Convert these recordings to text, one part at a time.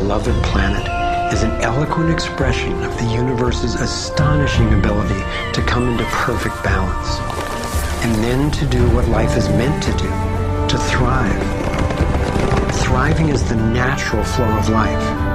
beloved planet is an eloquent expression of the universe's astonishing ability to come into perfect balance, and then to do what life is meant to do, to thrive. Thriving is the natural flow of life.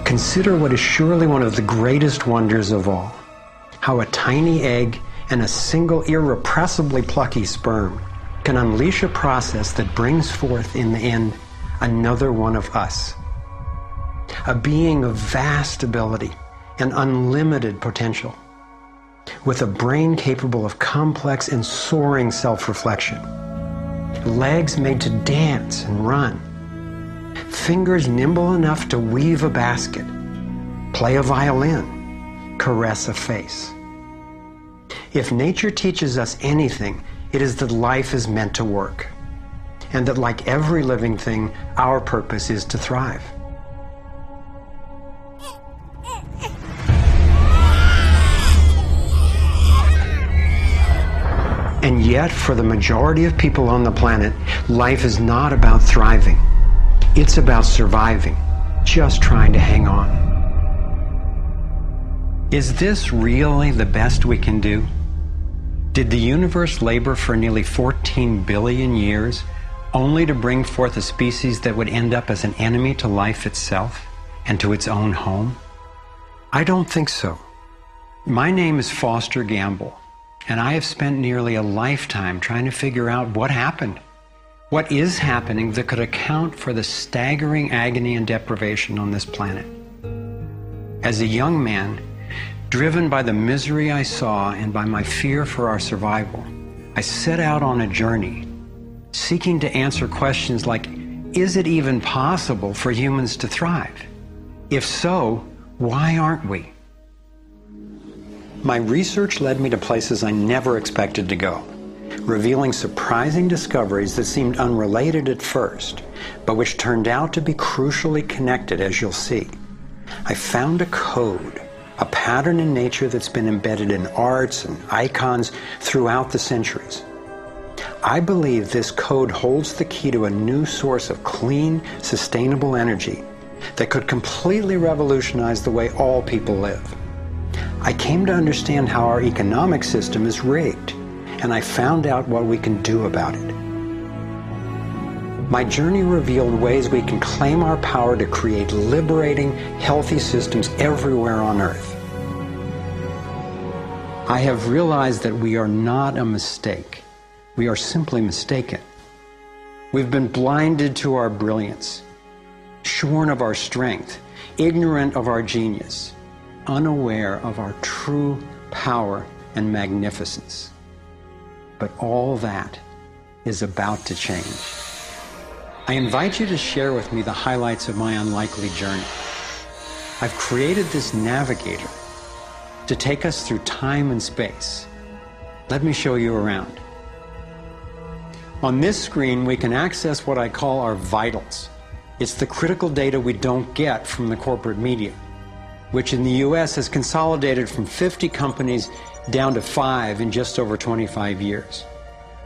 Consider what is surely one of the greatest wonders of all, how a tiny egg and a single irrepressibly plucky sperm can unleash a process that brings forth in the end another one of us. A being of vast ability and unlimited potential, with a brain capable of complex and soaring self-reflection, legs made to dance and run, fingers nimble enough to weave a basket, play a violin, caress a face. If nature teaches us anything, it is that life is meant to work, and that like every living thing, our purpose is to thrive. And yet, for the majority of people on the planet, life is not about thriving. It's about surviving, just trying to hang on. Is this really the best we can do? Did the universe labor for nearly 14 billion years only to bring forth a species that would end up as an enemy to life itself and to its own home? I don't think so. My name is Foster Gamble, and I have spent nearly a lifetime trying to figure out what happened. What is happening that could account for the staggering agony and deprivation on this planet? As a young man, driven by the misery I saw and by my fear for our survival, I set out on a journey, seeking to answer questions like, is it even possible for humans to thrive? If so, why aren't we? My research led me to places I never expected to go, revealing surprising discoveries that seemed unrelated at first, but which turned out to be crucially connected, as you'll see. I found a code, a pattern in nature that's been embedded in arts and icons throughout the centuries. I believe this code holds the key to a new source of clean, sustainable energy that could completely revolutionize the way all people live. I came to understand how our economic system is rigged, and I found out what we can do about it. My journey revealed ways we can claim our power to create liberating, healthy systems everywhere on Earth. I have realized that we are not a mistake. We are simply mistaken. We've been blinded to our brilliance, shorn of our strength, ignorant of our genius, unaware of our true power and magnificence. But all that is about to change. I invite you to share with me the highlights of my unlikely journey. I've created this navigator to take us through time and space. Let me show you around. On this screen, we can access what I call our vitals. It's the critical data we don't get from the corporate media, which in the US has consolidated from 50 companies down to 5 in just over 25 years.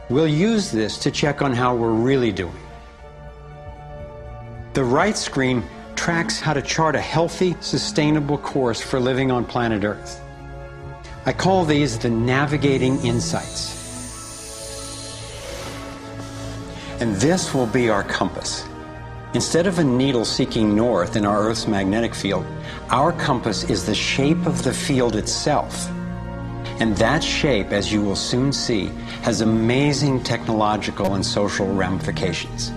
We'll use this to check on how we're really doing. The right screen tracks how to chart a healthy, sustainable course for living on planet Earth. I call these the navigating insights. And this will be our compass. Instead of a needle seeking north in our Earth's magnetic field, our compass is the shape of the field itself. And that shape, as you will soon see, has amazing technological and social ramifications.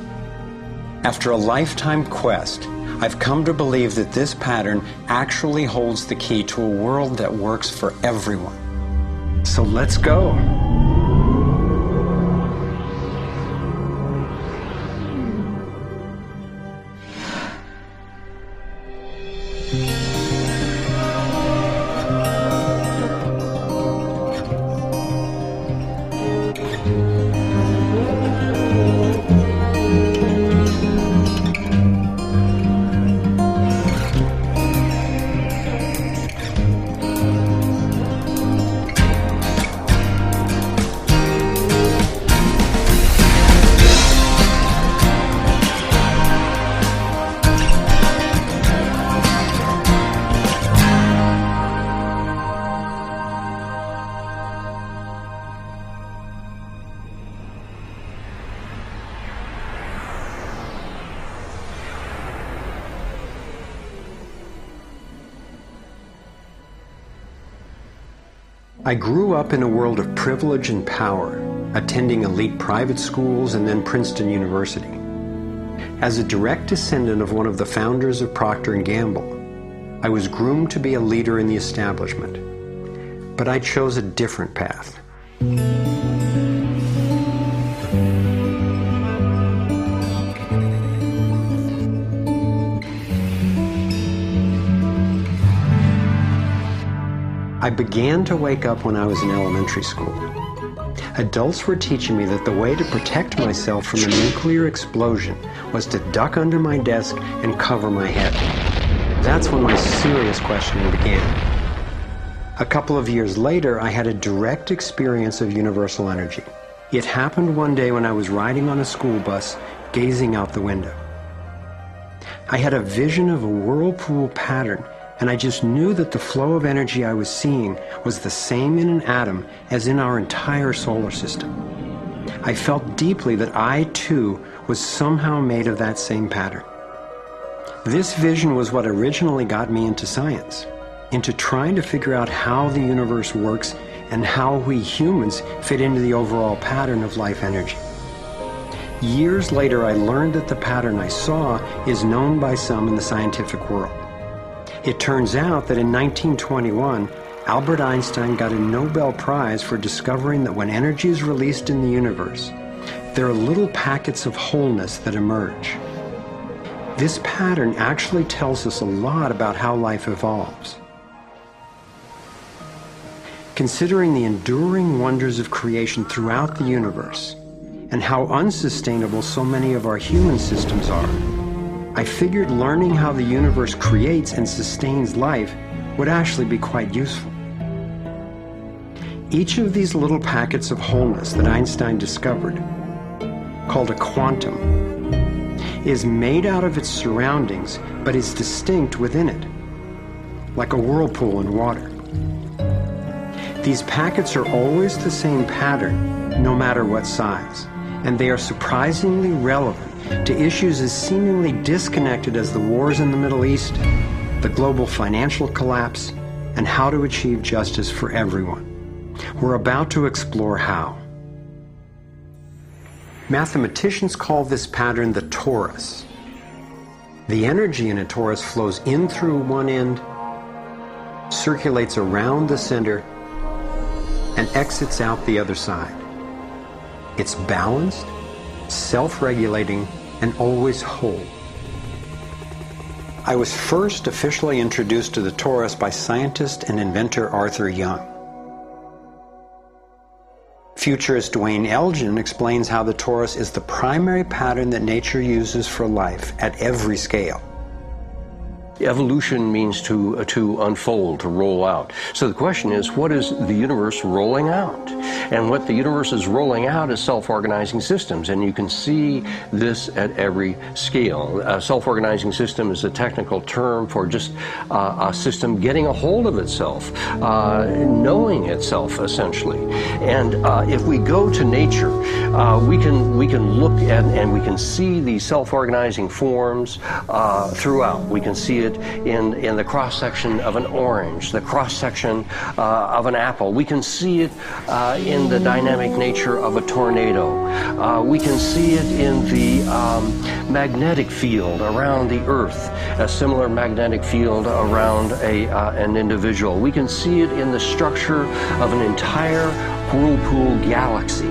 After a lifetime quest, I've come to believe that this pattern actually holds the key to a world that works for everyone. So let's go. I grew up in a world of privilege and power, attending elite private schools and then Princeton University. As a direct descendant of one of the founders of Procter & Gamble, I was groomed to be a leader in the establishment. But I chose a different path. I began to wake up when I was in elementary school. Adults were teaching me that the way to protect myself from a nuclear explosion was to duck under my desk and cover my head. That's when my serious questioning began. A couple of years later, I had a direct experience of universal energy. It happened one day when I was riding on a school bus, gazing out the window. I had a vision of a whirlpool pattern, and I just knew that the flow of energy I was seeing was the same in an atom as in our entire solar system. I felt deeply that I, too, was somehow made of that same pattern. This vision was what originally got me into science, into trying to figure out how the universe works and how we humans fit into the overall pattern of life energy. Years later, I learned that the pattern I saw is known by some in the scientific world. It turns out that in 1921, Albert Einstein got a Nobel Prize for discovering that when energy is released in the universe, there are little packets of wholeness that emerge. This pattern actually tells us a lot about how life evolves. Considering the enduring wonders of creation throughout the universe, and how unsustainable so many of our human systems are, I figured learning how the universe creates and sustains life would actually be quite useful. Each of these little packets of wholeness that Einstein discovered, called a quantum, is made out of its surroundings, but is distinct within it, like a whirlpool in water. These packets are always the same pattern, no matter what size, and they are surprisingly relevant to issues as seemingly disconnected as the wars in the Middle East, the global financial collapse, and how to achieve justice for everyone. We're about to explore how. Mathematicians call this pattern the torus. The energy in a torus flows in through one end, circulates around the center, and exits out the other side. It's balanced, self-regulating, and always whole. I was first officially introduced to the torus by scientist and inventor Arthur Young. Futurist Dwayne Elgin explains how the torus is the primary pattern that nature uses for life at every scale. Evolution means to unfold, to roll out. So the question is, what is the universe rolling out? And what the universe is rolling out is self-organizing systems, and you can see this at every scale. A self-organizing system is a technical term for just a system getting a hold of itself, knowing itself, essentially. And if we go to nature, we can look at and we can see these self-organizing forms throughout. We can see it in the cross-section of an orange, the cross-section of an apple. We can see it in the dynamic nature of a tornado. We can see it in the magnetic field around the Earth, a similar magnetic field around an individual. We can see it in the structure of an entire whirlpool galaxy.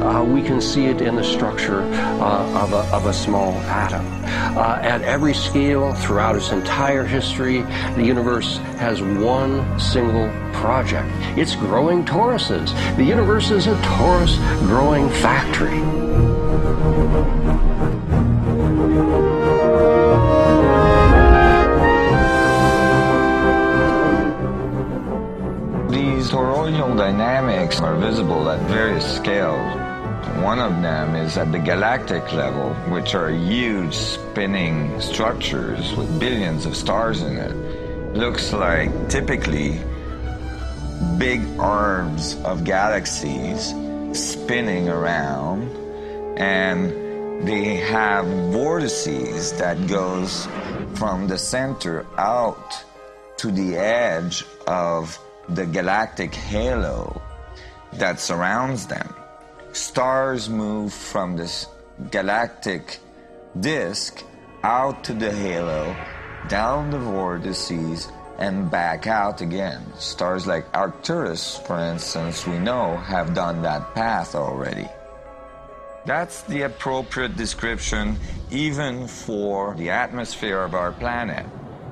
We can see it in the structure of a small atom. At every scale, throughout its entire history, the universe has one single project. It's growing toruses. The universe is a torus growing factory. These toroidal dynamics are visible at various scales. One of them is at the galactic level, which are huge spinning structures with billions of stars in it. Looks like typically big arms of galaxies spinning around, and they have vortices that goes from the center out to the edge of the galactic halo that surrounds them. Stars move from this galactic disk out to the halo, down the vortices, and back out again. Stars like Arcturus, for instance, we know have done that path already. That's the appropriate description even for the atmosphere of our planet.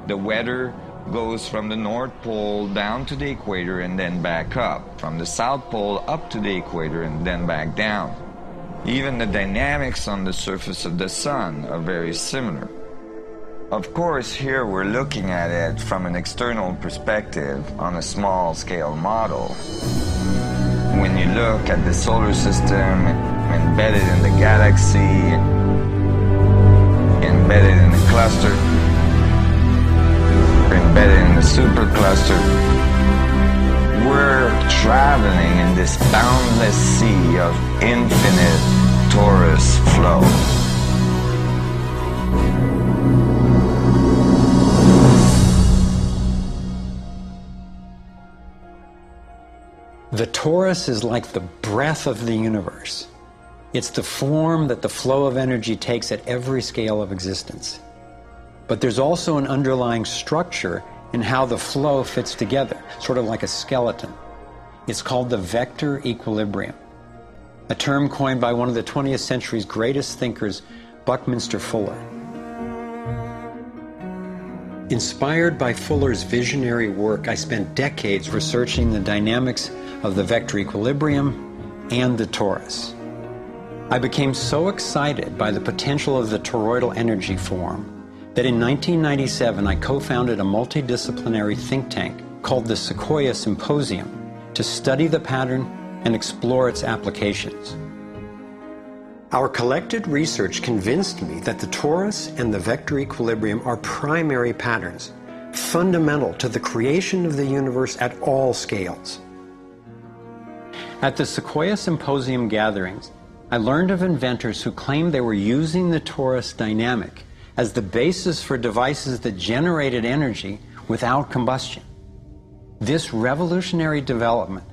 The weather goes from the North Pole down to the equator and then back up, from the South Pole up to the equator and then back down. Even the dynamics on the surface of the sun are very similar. Of course, here we're looking at it from an external perspective on a small scale model. When you look at the solar system embedded in the galaxy, embedded in the cluster, embedded in the supercluster, we're traveling in this boundless sea of infinite torus flow. The torus is like the breath of the universe. It's the form that the flow of energy takes at every scale of existence. But there's also an underlying structure in how the flow fits together, sort of like a skeleton. It's called the vector equilibrium, a term coined by one of the 20th century's greatest thinkers, Buckminster Fuller. Inspired by Fuller's visionary work, I spent decades researching the dynamics of the vector equilibrium and the torus. I became so excited by the potential of the toroidal energy form that in 1997 I co-founded a multidisciplinary think tank called the Sequoia Symposium to study the pattern and explore its applications. Our collected research convinced me that the torus and the vector equilibrium are primary patterns, fundamental to the creation of the universe at all scales. At the Sequoia Symposium gatherings, I learned of inventors who claimed they were using the torus dynamic as the basis for devices that generated energy without combustion. This revolutionary development,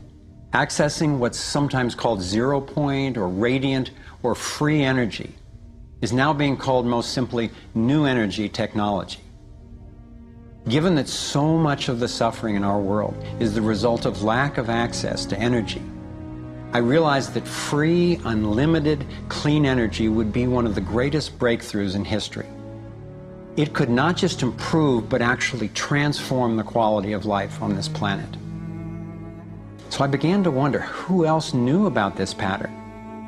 accessing what's sometimes called zero point or radiant or free energy, is now being called most simply new energy technology. Given that so much of the suffering in our world is the result of lack of access to energy, I realized that free, unlimited, clean energy would be one of the greatest breakthroughs in history. It could not just improve, but actually transform the quality of life on this planet. So I began to wonder who else knew about this pattern,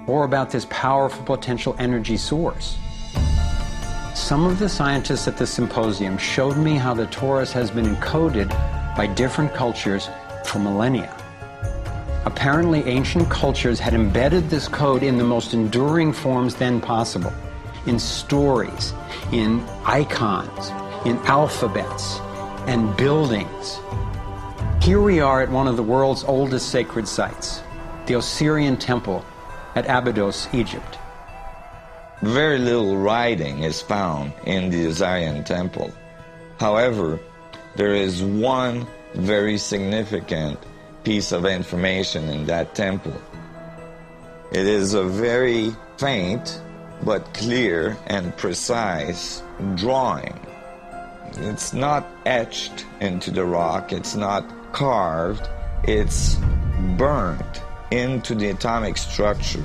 or about this powerful potential energy source. Some of the scientists at the symposium showed me how the torus has been encoded by different cultures for millennia. Apparently, ancient cultures had embedded this code in the most enduring forms then possible, in stories, in icons, in alphabets, and buildings. Here we are at one of the world's oldest sacred sites, the Osirian Temple at Abydos, Egypt. Very little writing is found in the Osirian Temple. However, there is one very significant piece of information in that temple. It is a very faint but clear and precise drawing. It's not etched into the rock, it's not carved, it's burnt into the atomic structure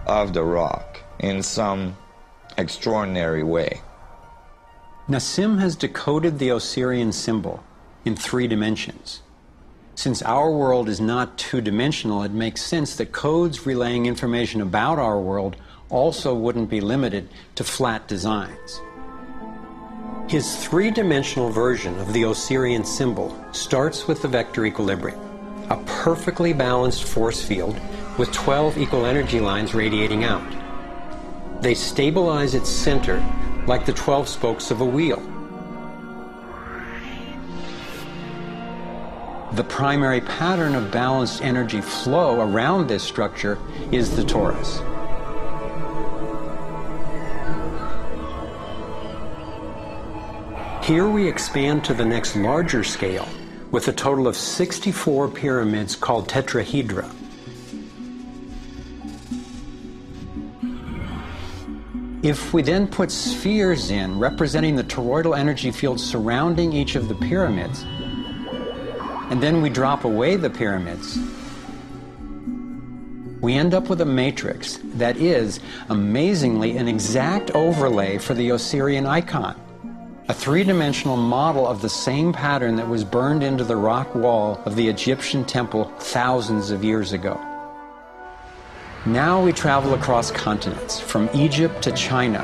of the rock in some extraordinary way. Nassim has decoded the Osirian symbol in 3 dimensions. Since our world is not two-dimensional, it makes sense that codes relaying information about our world also wouldn't be limited to flat designs. His 3-dimensional version of the Osirian symbol starts with the vector equilibrium, a perfectly balanced force field with 12 equal energy lines radiating out. They stabilize its center like the 12 spokes of a wheel. The primary pattern of balanced energy flow around this structure is the torus. Here we expand to the next larger scale with a total of 64 pyramids called tetrahedra. If we then put spheres in representing the toroidal energy field surrounding each of the pyramids, and then we drop away the pyramids, we end up with a matrix that is, amazingly, an exact overlay for the Osirian icon, a 3-dimensional model of the same pattern that was burned into the rock wall of the Egyptian temple thousands of years ago. Now we travel across continents, from Egypt to China,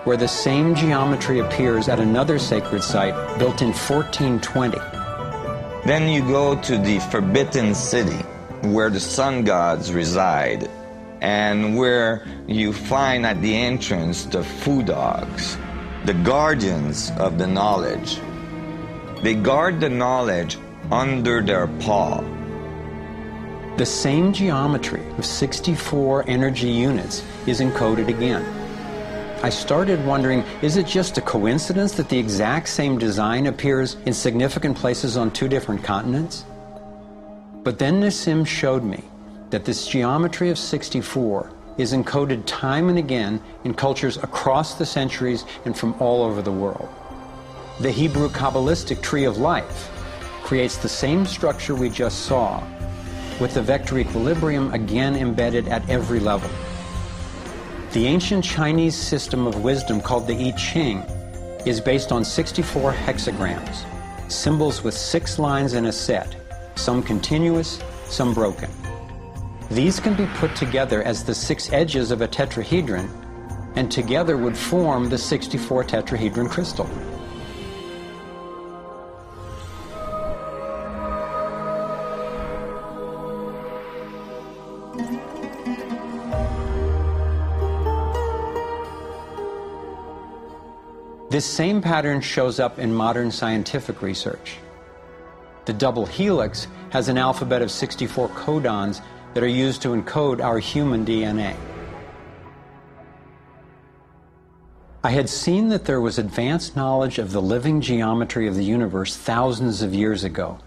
where the same geometry appears at another sacred site built in 1420. Then you go to the Forbidden City, where the sun gods reside, and where you find at the entrance the Fu dogs, the guardians of the knowledge. They guard the knowledge under their paw. The same geometry of 64 energy units is encoded again. I started wondering, is it just a coincidence that the exact same design appears in significant places on 2 different continents? But then Nassim showed me that this geometry of 64 is encoded time and again in cultures across the centuries and from all over the world. The Hebrew Kabbalistic tree of life creates the same structure we just saw, with the vector equilibrium again embedded at every level. The ancient Chinese system of wisdom called the I Ching is based on 64 hexagrams, symbols with 6 lines in a set, some continuous, some broken. These can be put together as the 6 edges of a tetrahedron, and together would form the 64 tetrahedron crystal. This same pattern shows up in modern scientific research. The double helix has an alphabet of 64 codons that are used to encode our human DNA. I had seen that there was advanced knowledge of the living geometry of the universe thousands of years ago,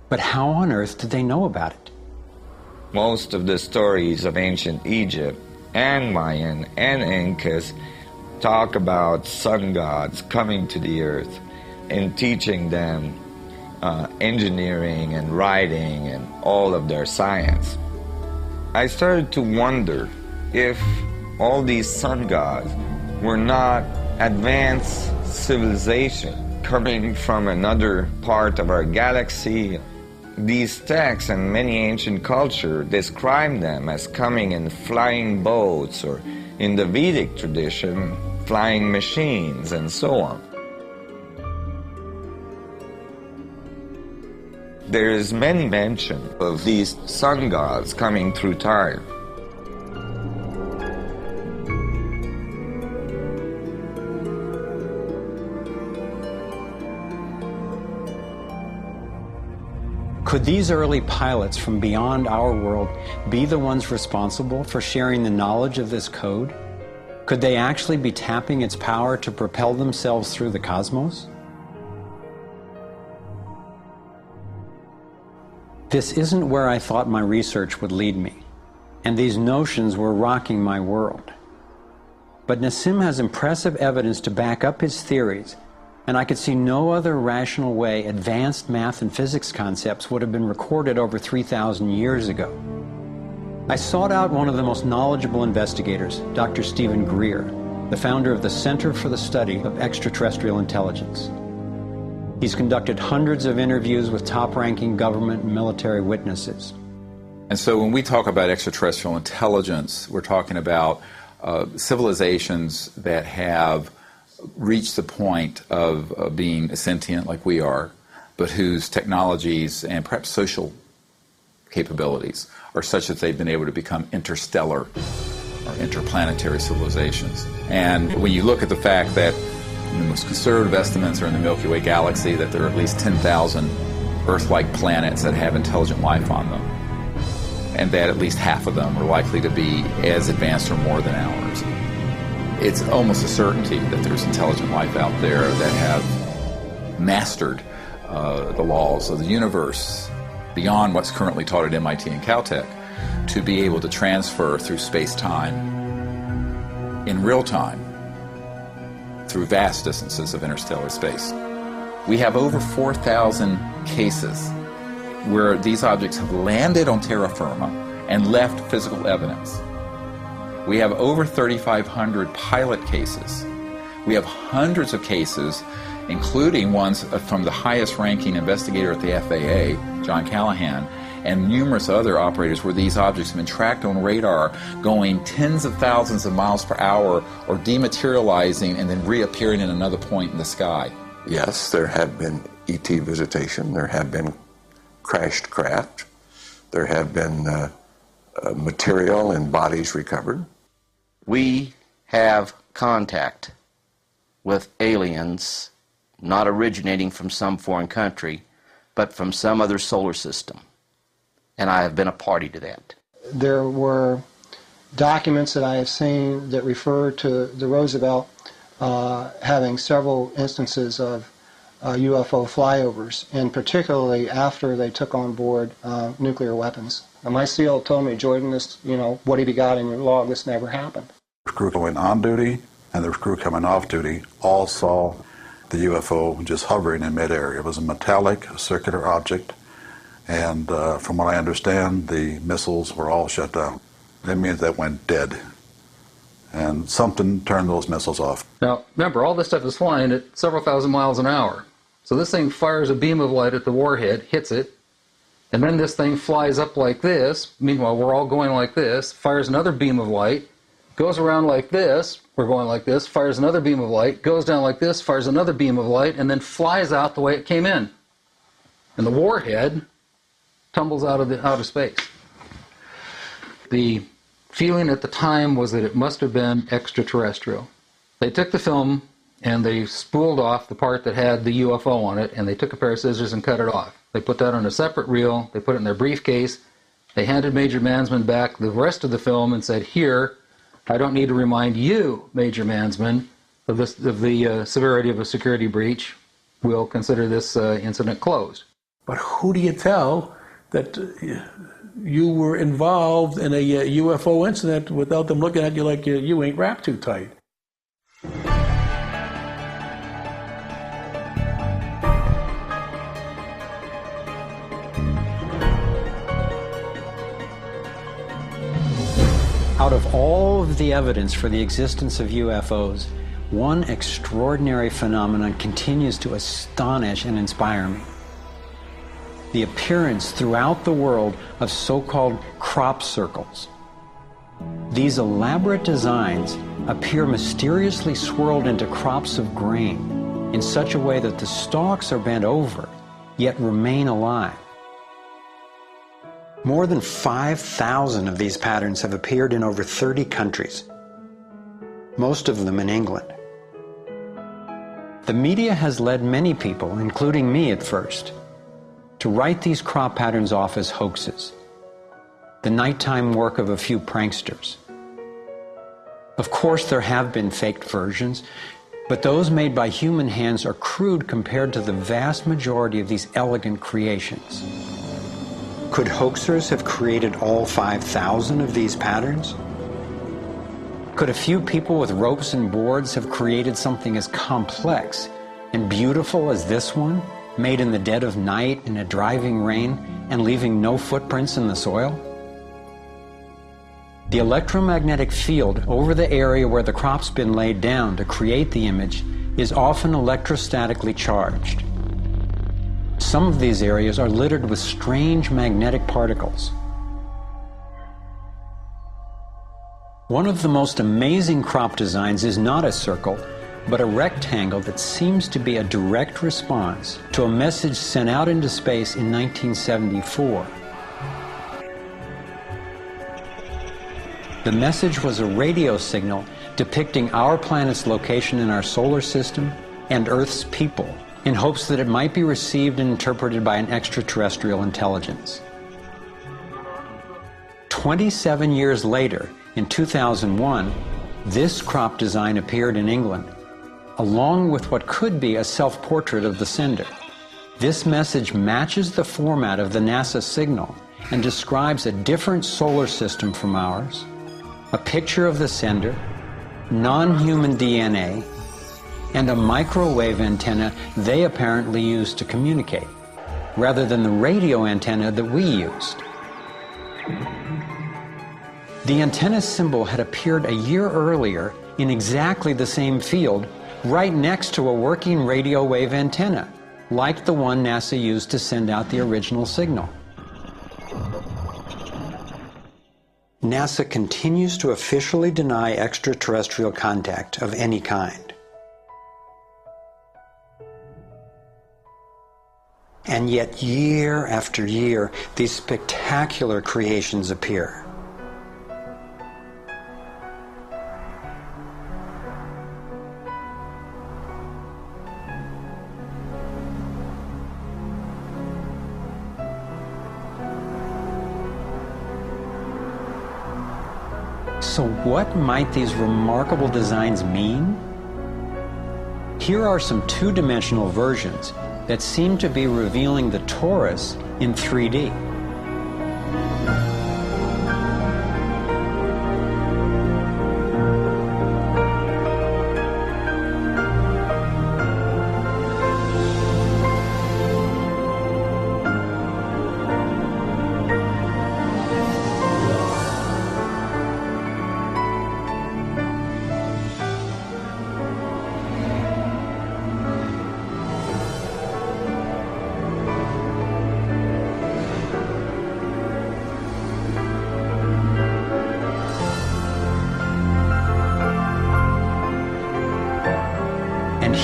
but how on earth did they know about it? Most of the stories of ancient Egypt and Mayan and Incas talk about sun gods coming to the earth and teaching them engineering and writing and all of their science. I started to wonder if all these sun gods were not advanced civilization coming from another part of our galaxy. These texts and many ancient cultures describe them as coming in flying boats, or in the Vedic tradition, flying machines, and so on. There is many mention of these sun gods coming through time. Could these early pilots from beyond our world be the ones responsible for sharing the knowledge of this code? Could they actually be tapping its power to propel themselves through the cosmos? This isn't where I thought my research would lead me, and these notions were rocking my world. But Nassim has impressive evidence to back up his theories, and I could see no other rational way advanced math and physics concepts would have been recorded over 3,000 years ago. I sought out one of the most knowledgeable investigators, Dr. Stephen Greer, the founder of the Center for the Study of Extraterrestrial Intelligence. He's conducted hundreds of interviews with top-ranking government and military witnesses. And so when we talk about extraterrestrial intelligence, we're talking about civilizations that have reached the point of being sentient like we are, but whose technologies and perhaps social capabilities are such that they've been able to become interstellar or interplanetary civilizations. And when you look at the fact that the most conservative estimates are in the Milky Way galaxy that there are at least 10,000 Earth-like planets that have intelligent life on them, and that at least half of them are likely to be as advanced or more than ours, it's almost a certainty that there's intelligent life out there that have mastered the laws of the universe beyond what's currently taught at MIT and Caltech, to be able to transfer through space-time in real time through vast distances of interstellar space. We have over 4,000 cases where these objects have landed on terra firma and left physical evidence. We have over 3,500 pilot cases. We have hundreds of cases, including ones from the highest ranking investigator at the FAA, John Callahan, and numerous other operators where these objects have been tracked on radar going tens of thousands of miles per hour or dematerializing and then reappearing in another point in the sky. Yes, there have been ET visitation, there have been crashed craft, there have been material and bodies recovered. We have contact with aliens not originating from some foreign country, but from some other solar system. And I have been a party to that. There were documents that I have seen that refer to the Roosevelt having several instances of UFO flyovers, and particularly after they took on board nuclear weapons. And my SEAL told me, Jordan, this, what have you got in your log? This never happened. The crew going on duty and the crew coming off duty all saw the UFO just hovering in midair. It was a metallic, circular object, and from what I understand, the missiles were all shut down. That means that went dead, and something turned those missiles off. Now, remember, all this stuff is flying at several thousand miles an hour. So this thing fires a beam of light at the warhead, hits it, and then this thing flies up like this. Meanwhile, we're all going like this, fires another beam of light, goes around like this, we're going like this, fires another beam of light, goes down like this, fires another beam of light, and then flies out the way it came in. And the warhead tumbles out of outer space. The feeling at the time was that it must have been extraterrestrial. They took the film and they spooled off the part that had the UFO on it, and they took a pair of scissors and cut it off. They put that on a separate reel, they put it in their briefcase, they handed Major Mansman back the rest of the film and said, here, I don't need to remind you, Major Mansman, of the severity of a security breach. We'll consider this incident closed. But who do you tell that you were involved in a UFO incident without them looking at you like you ain't wrapped too tight? Out of all of the evidence for the existence of UFOs, one extraordinary phenomenon continues to astonish and inspire me. The appearance throughout the world of so-called crop circles. These elaborate designs appear mysteriously swirled into crops of grain in such a way that the stalks are bent over, yet remain alive. More than 5,000 of these patterns have appeared in over 30 countries, most of them in England. The media has led many people, including me at first, to write these crop patterns off as hoaxes, the nighttime work of a few pranksters. Of course, there have been faked versions, but those made by human hands are crude compared to the vast majority of these elegant creations. Could hoaxers have created all 5,000 of these patterns? Could a few people with ropes and boards have created something as complex and beautiful as this one, made in the dead of night in a driving rain and leaving no footprints in the soil? The electromagnetic field over the area where the crop's been laid down to create the image is often electrostatically charged. Some of these areas are littered with strange magnetic particles. One of the most amazing crop designs is not a circle, but a rectangle that seems to be a direct response to a message sent out into space in 1974. The message was a radio signal depicting our planet's location in our solar system and Earth's people, in hopes that it might be received and interpreted by an extraterrestrial intelligence. 27 years later, in 2001, this crop design appeared in England, along with what could be a self-portrait of the sender. This message matches the format of the NASA signal and describes a different solar system from ours, a picture of the sender, non-human DNA, and a microwave antenna they apparently used to communicate, rather than the radio antenna that we used. The antenna symbol had appeared a year earlier in exactly the same field, right next to a working radio wave antenna, like the one NASA used to send out the original signal. NASA continues to officially deny extraterrestrial contact of any kind. And yet, year after year, these spectacular creations appear. So what might these remarkable designs mean? Here are some two-dimensional versions that seem to be revealing the torus in 3D.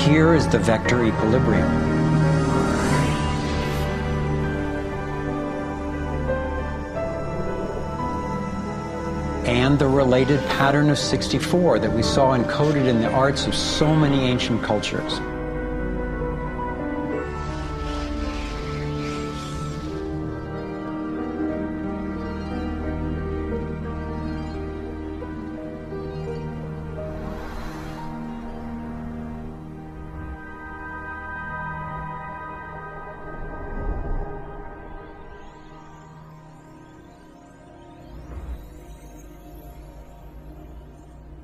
Here is the vector equilibrium. And the related pattern of 64 that we saw encoded in the arts of so many ancient cultures.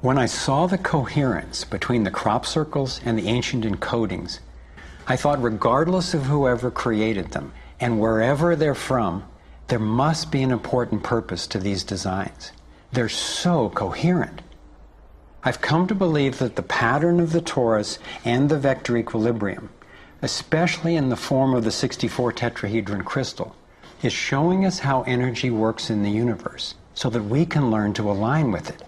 When I saw the coherence between the crop circles and the ancient encodings, I thought regardless of whoever created them and wherever they're from, there must be an important purpose to these designs. They're so coherent. I've come to believe that the pattern of the torus and the vector equilibrium, especially in the form of the 64 tetrahedron crystal, is showing us how energy works in the universe so that we can learn to align with it.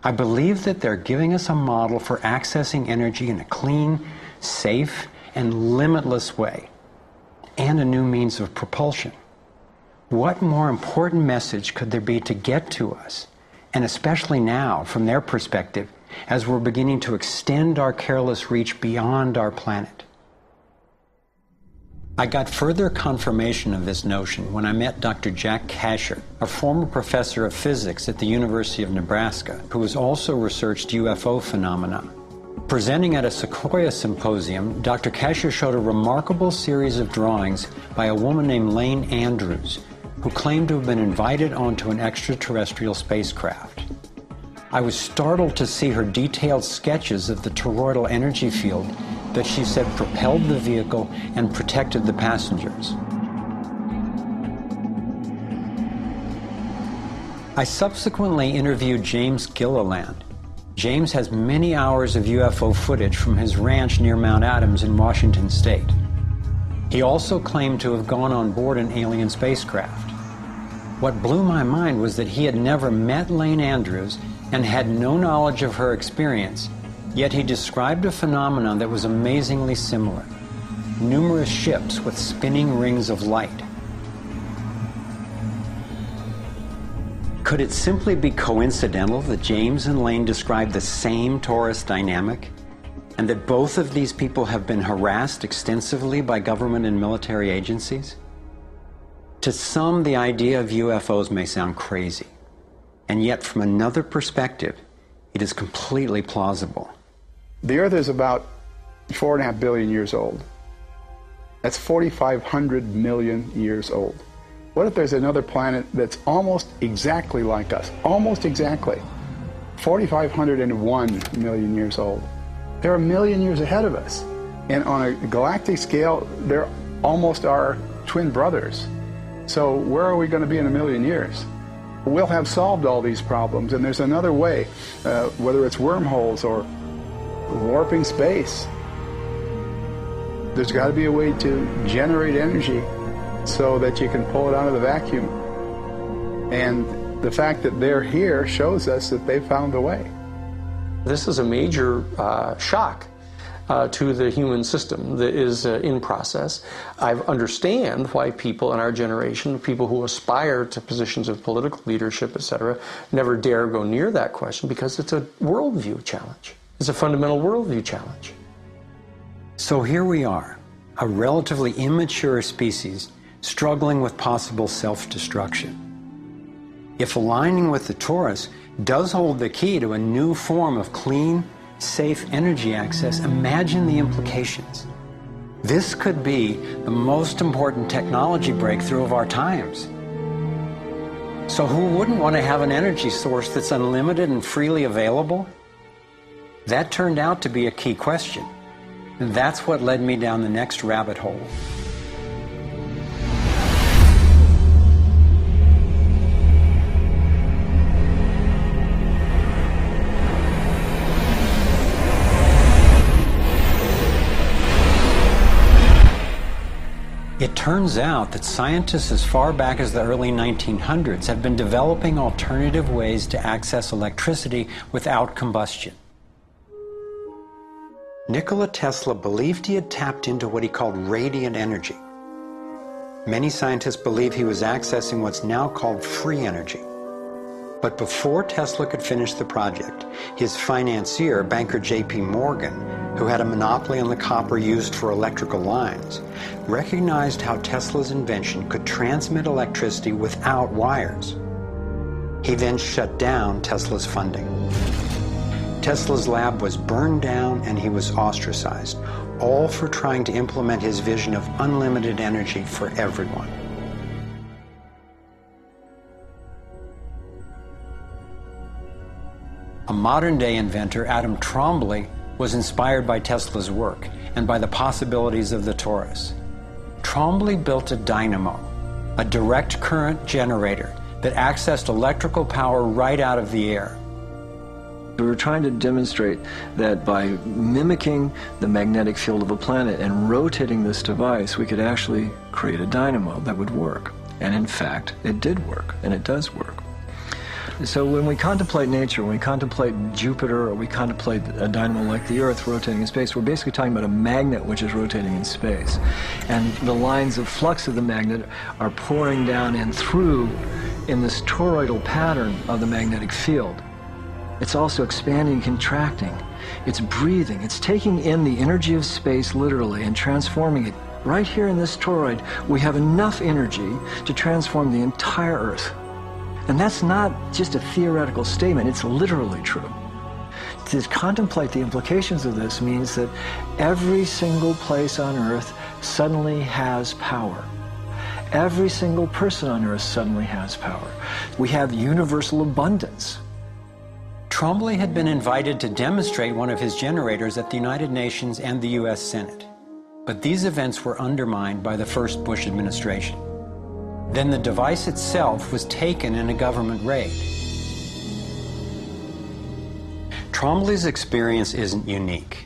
I believe that they're giving us a model for accessing energy in a clean, safe, and limitless way, and a new means of propulsion. What more important message could there be to get to us, and especially now, from their perspective, as we're beginning to extend our careless reach beyond our planet? I got further confirmation of this notion when I met Dr. Jack Kasher, a former professor of physics at the University of Nebraska, who has also researched UFO phenomena. Presenting at a Sequoia symposium, Dr. Kasher showed a remarkable series of drawings by a woman named Lane Andrews, who claimed to have been invited onto an extraterrestrial spacecraft. I was startled to see her detailed sketches of the toroidal energy field that she said propelled the vehicle and protected the passengers. I subsequently interviewed James Gilliland. James has many hours of UFO footage from his ranch near Mount Adams in Washington State. He also claimed to have gone on board an alien spacecraft. What blew my mind was that he had never met Lane Andrews and had no knowledge of her experience, yet he described a phenomenon that was amazingly similar. Numerous ships with spinning rings of light. Could it simply be coincidental that James and Lane described the same torus dynamic, and that both of these people have been harassed extensively by government and military agencies? To some, the idea of UFOs may sound crazy, and yet from another perspective, it is completely plausible. The Earth is about 4.5 billion years old. That's 4,500 million years old. What if there's another planet that's almost exactly like us? Almost exactly. 4,501 million years old. They're a million years ahead of us. And on a galactic scale, they're almost our twin brothers. So where are we going to be in a million years? We'll have solved all these problems, and there's another way, whether it's wormholes or warping space. There's got to be a way to generate energy so that you can pull it out of the vacuum. And the fact that they're here shows us that they found a way. This is a major shock to the human system that is in process. I understand why people in our generation, people who aspire to positions of political leadership, etc., never dare go near that question, because it's a worldview challenge. It's a fundamental worldview challenge. So here we are, a relatively immature species struggling with possible self-destruction. If aligning with the torus does hold the key to a new form of clean, safe energy access, imagine the implications. This could be the most important technology breakthrough of our times. So who wouldn't want to have an energy source that's unlimited and freely available? That turned out to be a key question. And that's what led me down the next rabbit hole. It turns out that scientists as far back as the early 1900s have been developing alternative ways to access electricity without combustion. Nikola Tesla believed he had tapped into what he called radiant energy. Many scientists believe he was accessing what's now called free energy. But before Tesla could finish the project, his financier, banker J.P. Morgan, who had a monopoly on the copper used for electrical lines, recognized how Tesla's invention could transmit electricity without wires. He then shut down Tesla's funding. Tesla's lab was burned down and he was ostracized, all for trying to implement his vision of unlimited energy for everyone. A modern-day inventor, Adam Trombley, was inspired by Tesla's work and by the possibilities of the torus. Trombley built a dynamo, a direct current generator that accessed electrical power right out of the air. We were trying to demonstrate that by mimicking the magnetic field of a planet and rotating this device, we could actually create a dynamo that would work. And in fact, it did work, and it does work. So when we contemplate nature, when we contemplate Jupiter, or we contemplate a dynamo like the Earth rotating in space, we're basically talking about a magnet which is rotating in space. And the lines of flux of the magnet are pouring down and through in this toroidal pattern of the magnetic field. It's also expanding and contracting. It's breathing. It's taking in the energy of space literally and transforming it. Right here in this toroid, we have enough energy to transform the entire Earth. And that's not just a theoretical statement, it's literally true. To contemplate the implications of this means that every single place on Earth suddenly has power. Every single person on Earth suddenly has power. We have universal abundance. Trombley had been invited to demonstrate one of his generators at the United Nations and the U.S. Senate. But these events were undermined by the first Bush administration. Then the device itself was taken in a government raid. Trombley's experience isn't unique.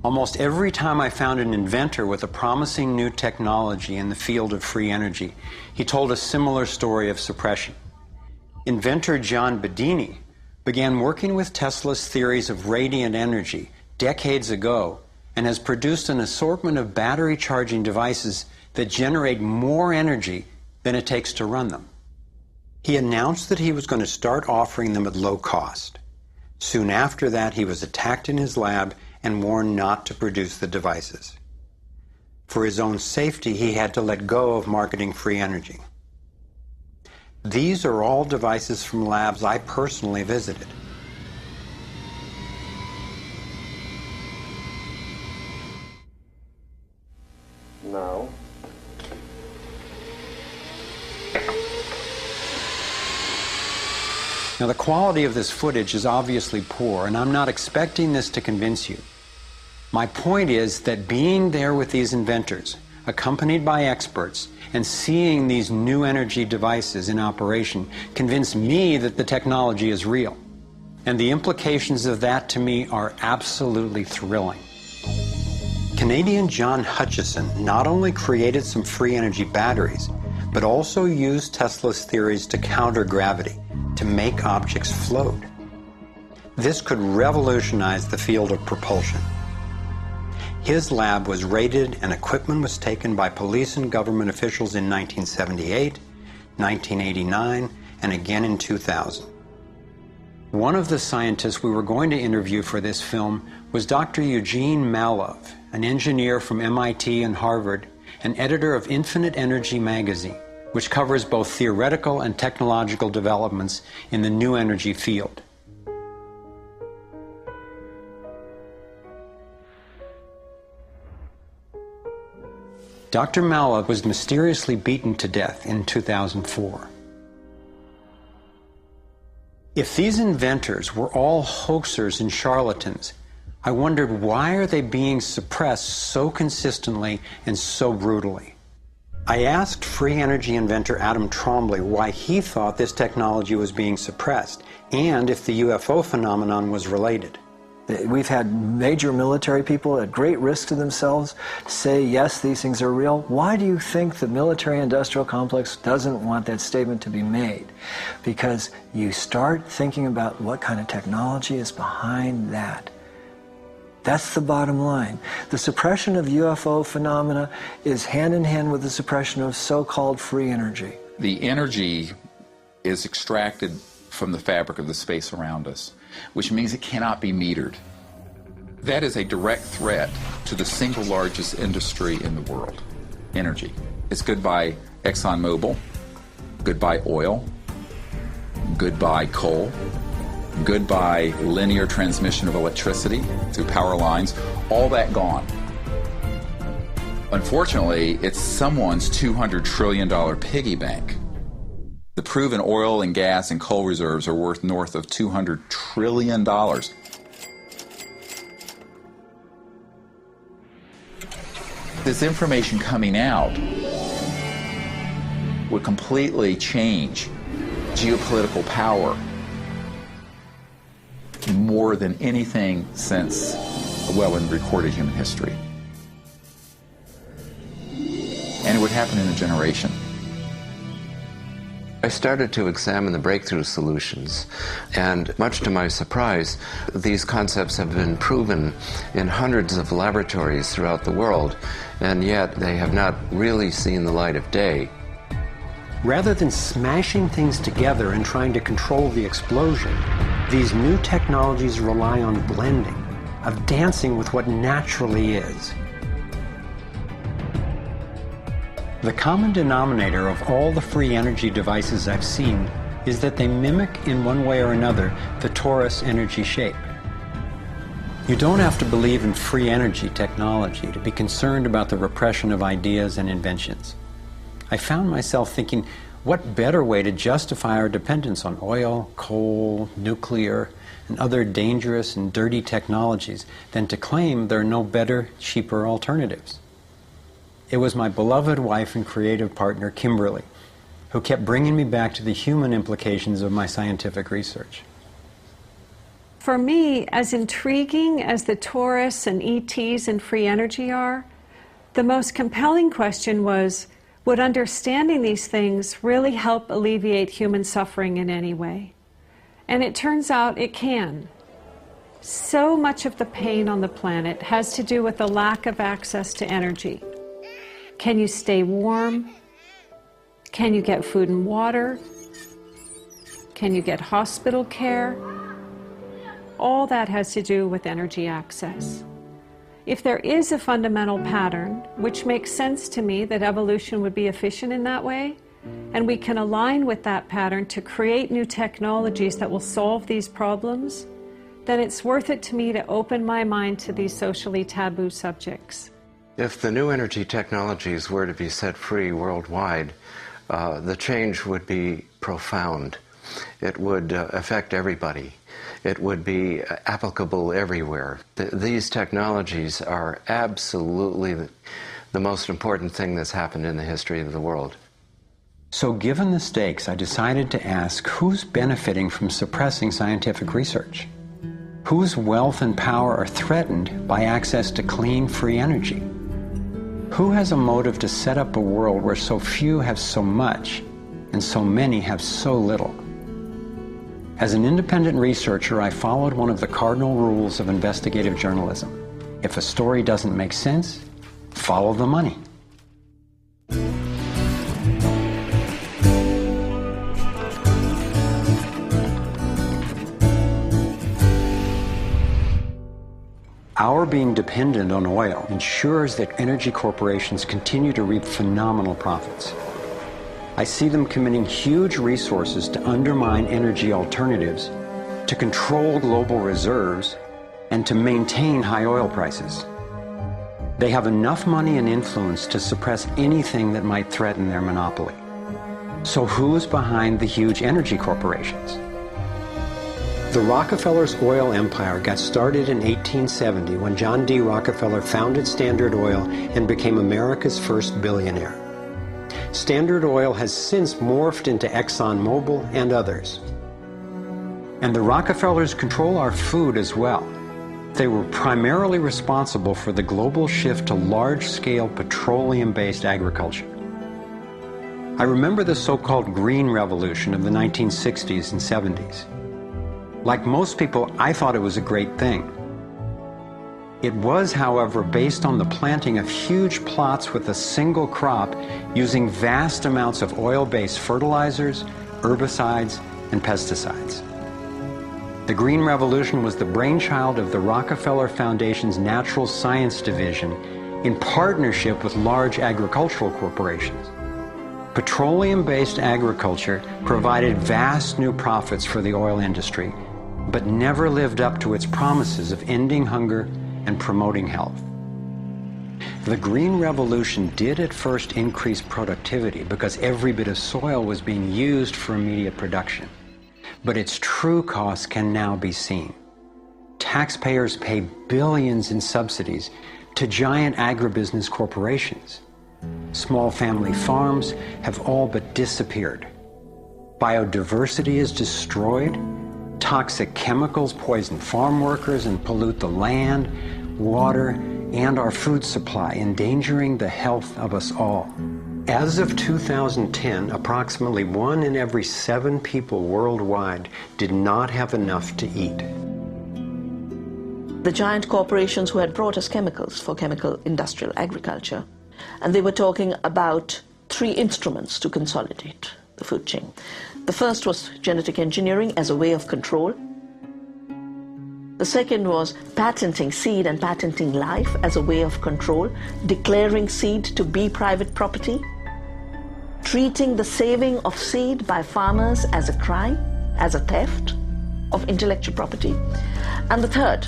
Almost every time I found an inventor with a promising new technology in the field of free energy, he told a similar story of suppression. Inventor John Bedini began working with Tesla's theories of radiant energy decades ago and has produced an assortment of battery charging devices that generate more energy than it takes to run them. He announced that he was going to start offering them at low cost. Soon after that, he was attacked in his lab and warned not to produce the devices. For his own safety, he had to let go of marketing free energy. These are all devices from labs I personally visited. No. Now, the quality of this footage is obviously poor, and I'm not expecting this to convince you. My point is that being there with these inventors, accompanied by experts, and seeing these new energy devices in operation convinced me that the technology is real. And the implications of that to me are absolutely thrilling. Canadian John Hutchison not only created some free energy batteries, but also used Tesla's theories to counter gravity, to make objects float. This could revolutionize the field of propulsion. His lab was raided and equipment was taken by police and government officials in 1978, 1989, and again in 2000. One of the scientists we were going to interview for this film was Dr. Eugene Malov, an engineer from MIT and Harvard, and editor of Infinite Energy magazine, which covers both theoretical and technological developments in the new energy field. Dr. Malov was mysteriously beaten to death in 2004. If these inventors were all hoaxers and charlatans, I wondered, why are they being suppressed so consistently and so brutally? I asked free energy inventor Adam Trombley why he thought this technology was being suppressed, and if the UFO phenomenon was related. We've had major military people at great risk to themselves say, yes, these things are real. Why do you think the military-industrial complex doesn't want that statement to be made? Because you start thinking about what kind of technology is behind that. That's the bottom line. The suppression of UFO phenomena is hand in hand with the suppression of so-called free energy. The energy is extracted from the fabric of the space around us, which means it cannot be metered. That is a direct threat to the single largest industry in the world, energy. It's goodbye ExxonMobil, goodbye oil, goodbye coal, goodbye linear transmission of electricity through power lines, all that gone. Unfortunately, it's someone's $200 trillion piggy bank. The proven oil and gas and coal reserves are worth north of $200 trillion. This information coming out would completely change geopolitical power more than anything since, well, in recorded human history. And it would happen in a generation. I started to examine the breakthrough solutions, and much to my surprise, these concepts have been proven in hundreds of laboratories throughout the world, and yet they have not really seen the light of day. Rather than smashing things together and trying to control the explosion, these new technologies rely on blending, of dancing with what naturally is. The common denominator of all the free energy devices I've seen is that they mimic, in one way or another, the torus energy shape. You don't have to believe in free energy technology to be concerned about the repression of ideas and inventions. I found myself thinking, what better way to justify our dependence on oil, coal, nuclear, and other dangerous and dirty technologies than to claim there are no better, cheaper alternatives? It was my beloved wife and creative partner, Kimberly, who kept bringing me back to the human implications of my scientific research. For me, as intriguing as the tourists and ETs and free energy are, the most compelling question was, would understanding these things really help alleviate human suffering in any way? And it turns out it can. So much of the pain on the planet has to do with the lack of access to energy. Can you stay warm? Can you get food and water? Can you get hospital care? All that has to do with energy access. If there is a fundamental pattern, which makes sense to me that evolution would be efficient in that way, and we can align with that pattern to create new technologies that will solve these problems, then it's worth it to me to open my mind to these socially taboo subjects. If the new energy technologies were to be set free worldwide, the change would be profound. It would affect everybody. It would be applicable everywhere. These technologies are absolutely the most important thing that's happened in the history of the world. So given the stakes, I decided to ask who's benefiting from suppressing scientific research? Whose wealth and power are threatened by access to clean, free energy? Who has a motive to set up a world where so few have so much and so many have so little? As an independent researcher, I followed one of the cardinal rules of investigative journalism. If a story doesn't make sense, follow the money. Our being dependent on oil ensures that energy corporations continue to reap phenomenal profits. I see them committing huge resources to undermine energy alternatives, to control global reserves, and to maintain high oil prices. They have enough money and influence to suppress anything that might threaten their monopoly. So who's behind the huge energy corporations? The Rockefellers' oil empire got started in 1870 when John D. Rockefeller founded Standard Oil and became America's first billionaire. Standard Oil has since morphed into ExxonMobil and others. And the Rockefellers control our food as well. They were primarily responsible for the global shift to large-scale petroleum-based agriculture. I remember the so-called Green Revolution of the 1960s and 70s. Like most people, I thought it was a great thing. It was, however, based on the planting of huge plots with a single crop using vast amounts of oil-based fertilizers, herbicides, and pesticides. The Green Revolution was the brainchild of the Rockefeller Foundation's Natural Science Division in partnership with large agricultural corporations. Petroleum-based agriculture provided vast new profits for the oil industry, but never lived up to its promises of ending hunger and promoting health. The Green Revolution did at first increase productivity because every bit of soil was being used for immediate production. But its true costs can now be seen. Taxpayers pay billions in subsidies to giant agribusiness corporations. Small family farms have all but disappeared. Biodiversity is destroyed. Toxic chemicals poison farm workers and pollute the land, water, and our food supply, endangering the health of us all. As of 2010, approximately 1 in every 7 people worldwide did not have enough to eat. The giant corporations who had brought us chemicals for chemical industrial agriculture, and they were talking about 3 instruments to consolidate the food chain. The first was genetic engineering as a way of control. The second was patenting seed and patenting life as a way of control, declaring seed to be private property, treating the saving of seed by farmers as a crime, as a theft of intellectual property. And the third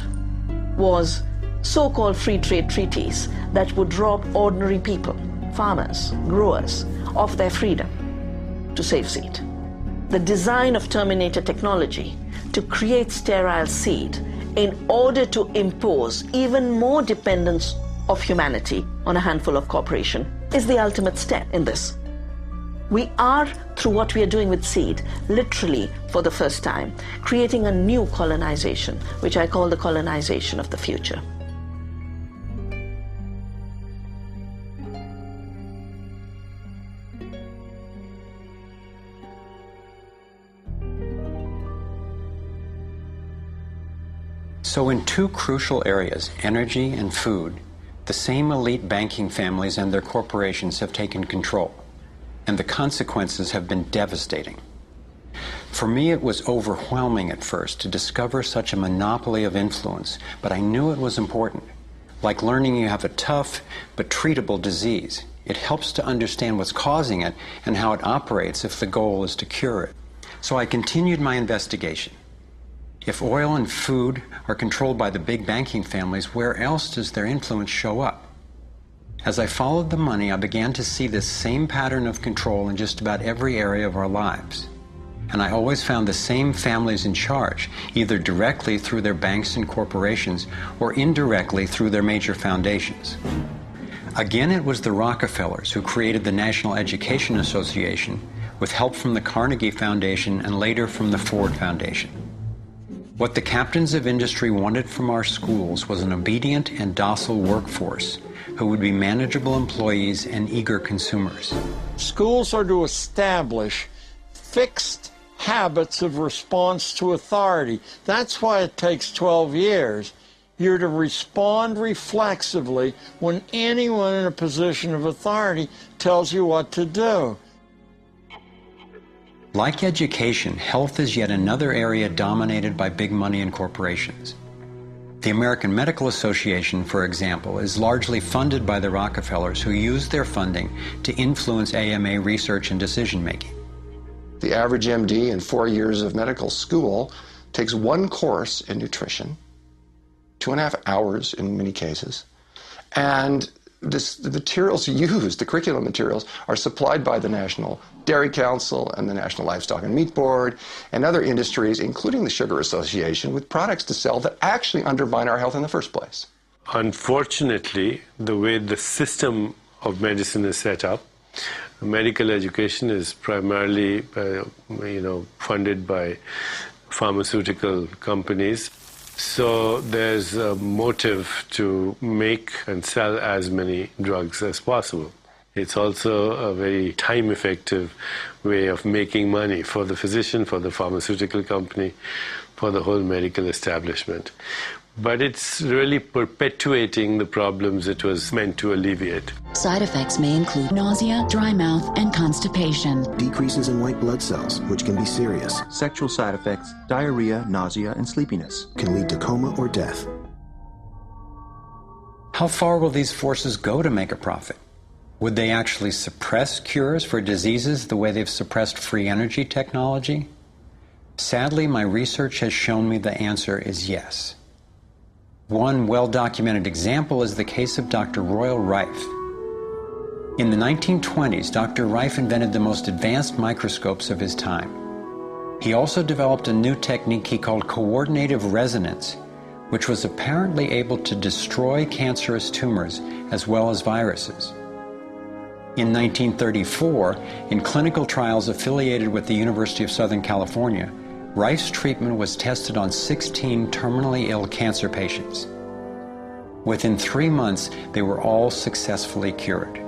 was so-called free trade treaties that would rob ordinary people, farmers, growers, of their freedom to save seed. The design of Terminator technology to create sterile seed in order to impose even more dependence of humanity on a handful of corporations is the ultimate step in this. We are through what we are doing with seed, literally for the first time, creating a new colonization, which I call the colonization of the future. So in two crucial areas, energy and food, the same elite banking families and their corporations have taken control, and the consequences have been devastating. For me, it was overwhelming at first to discover such a monopoly of influence, but I knew it was important. Like learning you have a tough but treatable disease. It helps to understand what's causing it and how it operates if the goal is to cure it. So I continued my investigation. If oil and food are controlled by the big banking families, where else does their influence show up? As I followed the money, I began to see this same pattern of control in just about every area of our lives. And I always found the same families in charge, either directly through their banks and corporations or indirectly through their major foundations. Again, it was the Rockefellers who created the National Education Association with help from the Carnegie Foundation and later from the Ford Foundation. What the captains of industry wanted from our schools was an obedient and docile workforce who would be manageable employees and eager consumers. Schools are to establish fixed habits of response to authority. That's why it takes 12 years. You're to respond reflexively when anyone in a position of authority tells you what to do. Like education, health is yet another area dominated by big money and corporations. The American Medical Association, for example, is largely funded by the Rockefellers, who use their funding to influence AMA research and decision-making. The average MD in 4 years of medical school takes one course in nutrition, 2.5 hours in many cases, and the materials used, the curriculum materials, are supplied by the National Dairy Council and the National Livestock and Meat Board and other industries, including the Sugar Association, with products to sell that actually undermine our health in the first place. Unfortunately, the way the system of medicine is set up, medical education is primarily funded by pharmaceutical companies. So there's a motive to make and sell as many drugs as possible. It's also a very time-effective way of making money for the physician, for the pharmaceutical company, for the whole medical establishment. But it's really perpetuating the problems it was meant to alleviate. Side effects may include nausea, dry mouth, and constipation. Decreases in white blood cells, which can be serious. Sexual side effects, diarrhea, nausea, and sleepiness. Can lead to coma or death. How far will these forces go to make a profit? Would they actually suppress cures for diseases the way they've suppressed free energy technology? Sadly, my research has shown me the answer is yes. One well-documented example is the case of Dr. Royal Rife. In the 1920s, Dr. Rife invented the most advanced microscopes of his time. He also developed a new technique he called coordinative resonance, which was apparently able to destroy cancerous tumors as well as viruses. In 1934, in clinical trials affiliated with the University of Southern California, Rife's treatment was tested on 16 terminally ill cancer patients. Within 3 months, they were all successfully cured.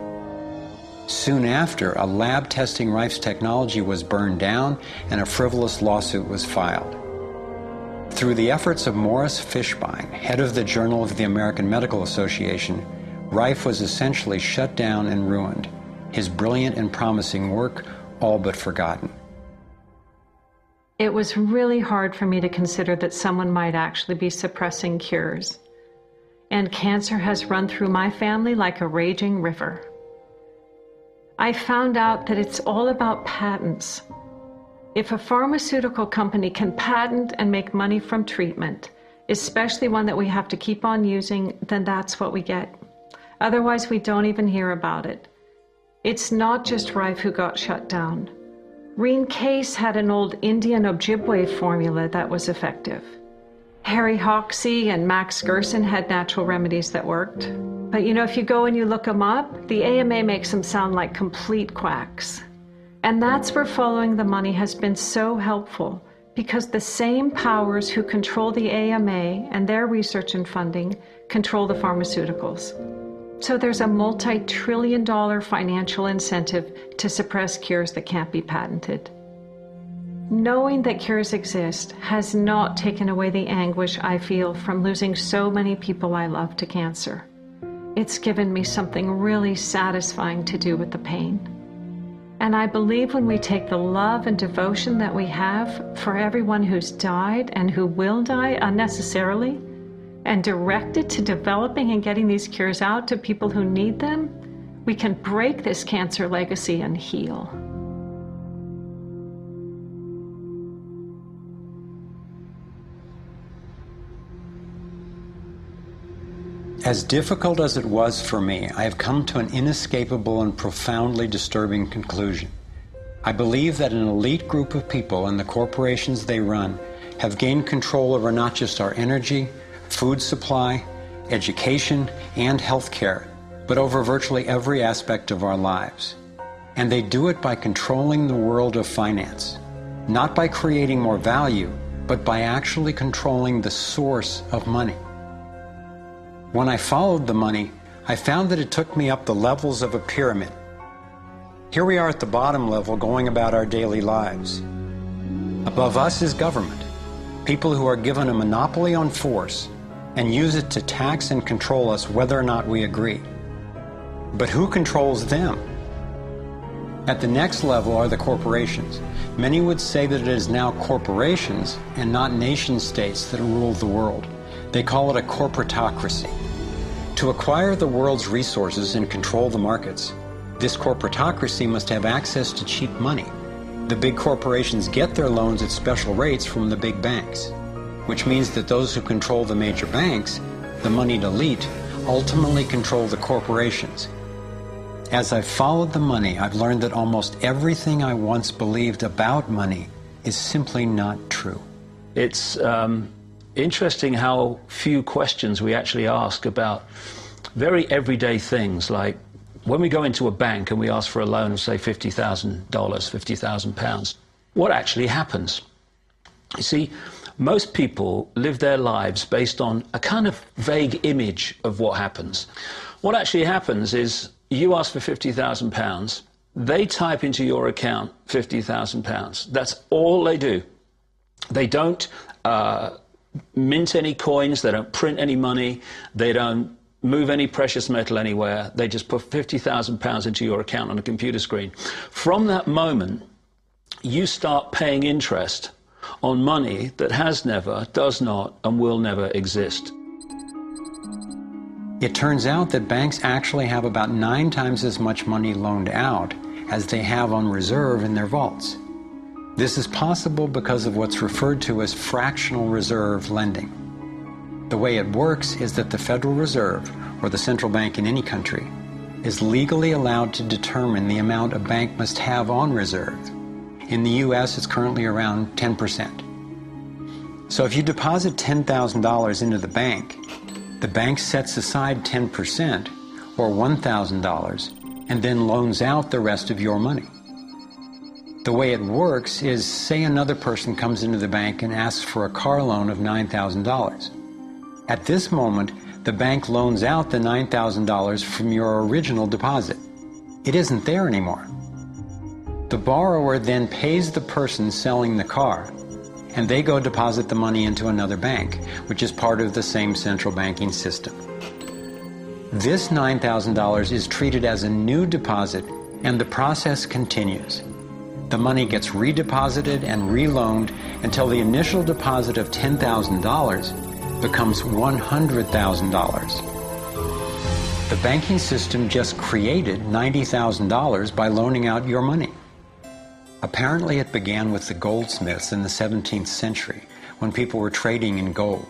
Soon after, a lab testing Rife's technology was burned down and a frivolous lawsuit was filed. Through the efforts of Morris Fishbein, head of the Journal of the American Medical Association, Rife was essentially shut down and ruined, his brilliant and promising work all but forgotten. It was really hard for me to consider that someone might actually be suppressing cures. And cancer has run through my family like a raging river. I found out that it's all about patents. If a pharmaceutical company can patent and make money from treatment, especially one that we have to keep on using, then that's what we get. Otherwise, we don't even hear about it. It's not just Rife who got shut down. Reen Case had an old Indian Ojibwe formula that was effective. Harry Hoxsey and Max Gerson had natural remedies that worked. But if you go and you look them up, the AMA makes them sound like complete quacks. And that's where following the money has been so helpful, because the same powers who control the AMA and their research and funding control the pharmaceuticals. So there's a multi-trillion-dollar financial incentive to suppress cures that can't be patented. Knowing that cures exist has not taken away the anguish I feel from losing so many people I love to cancer. It's given me something really satisfying to do with the pain. And I believe when we take the love and devotion that we have for everyone who's died and who will die unnecessarily and direct it to developing and getting these cures out to people who need them, we can break this cancer legacy and heal. As difficult as it was for me, I have come to an inescapable and profoundly disturbing conclusion. I believe that an elite group of people and the corporations they run have gained control over not just our energy, food supply, education, and health care, but over virtually every aspect of our lives. And they do it by controlling the world of finance, not by creating more value, but by actually controlling the source of money. When I followed the money, I found that it took me up the levels of a pyramid. Here we are at the bottom level going about our daily lives. Above us is government, people who are given a monopoly on force and use it to tax and control us whether or not we agree. But who controls them? At the next level are the corporations. Many would say that it is now corporations and not nation states that rule the world. They call it a corporatocracy. To acquire the world's resources and control the markets, this corporatocracy must have access to cheap money. The big corporations get their loans at special rates from the big banks, which means that those who control the major banks, the moneyed elite, ultimately control the corporations. As I've followed the money, I've learned that almost everything I once believed about money is simply not true. It's interesting how few questions we actually ask about very everyday things, like when we go into a bank and we ask for a loan of, say, $50,000, £50,000, what actually happens? You see, most people live their lives based on a kind of vague image of what happens. What actually happens is you ask for £50,000, they type into your account £50,000. That's all they do. They don't mint any coins, they don't print any money, they don't move any precious metal anywhere, they just put £50,000 into your account on a computer screen. From that moment, you start paying interest on money that has never, does not, and will never exist. It turns out that banks actually have about 9 times as much money loaned out as they have on reserve in their vaults. This is possible because of what's referred to as fractional reserve lending. The way it works is that the Federal Reserve, or the central bank in any country, is legally allowed to determine the amount a bank must have on reserve. In the US, it's currently around 10%. So if you deposit $10,000 into the bank sets aside 10%, or $1,000, and then loans out the rest of your money. The way it works is, say another person comes into the bank and asks for a car loan of $9,000. At this moment, the bank loans out the $9,000 from your original deposit. It isn't there anymore. The borrower then pays the person selling the car, and they go deposit the money into another bank, which is part of the same central banking system. This $9,000 is treated as a new deposit, and the process continues. The money gets redeposited and reloaned until the initial deposit of $10,000 becomes $100,000. The banking system just created $90,000 by loaning out your money. Apparently it began with the goldsmiths in the 17th century when people were trading in gold.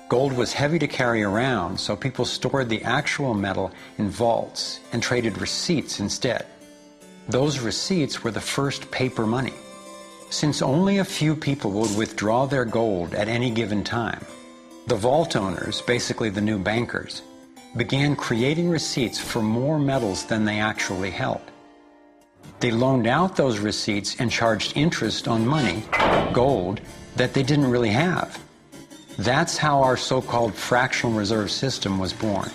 Gold was heavy to carry around, so people stored the actual metal in vaults and traded receipts instead. Those receipts were the first paper money. Since only a few people would withdraw their gold at any given time, the vault owners, basically the new bankers, began creating receipts for more metals than they actually held. They loaned out those receipts and charged interest on money, gold, that they didn't really have. That's how our so-called fractional reserve system was born.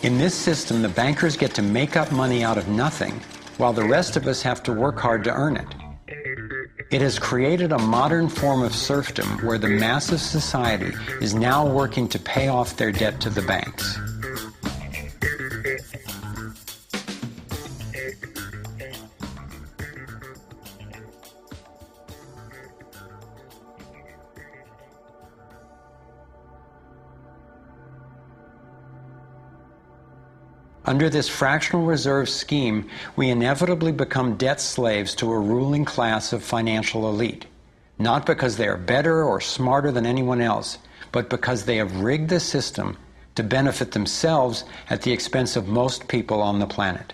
In this system, the bankers get to make up money out of nothing, while the rest of us have to work hard to earn it. It has created a modern form of serfdom where the mass of society is now working to pay off their debt to the banks. Under this fractional reserve scheme, we inevitably become debt slaves to a ruling class of financial elite, not because they are better or smarter than anyone else, but because they have rigged the system to benefit themselves at the expense of most people on the planet.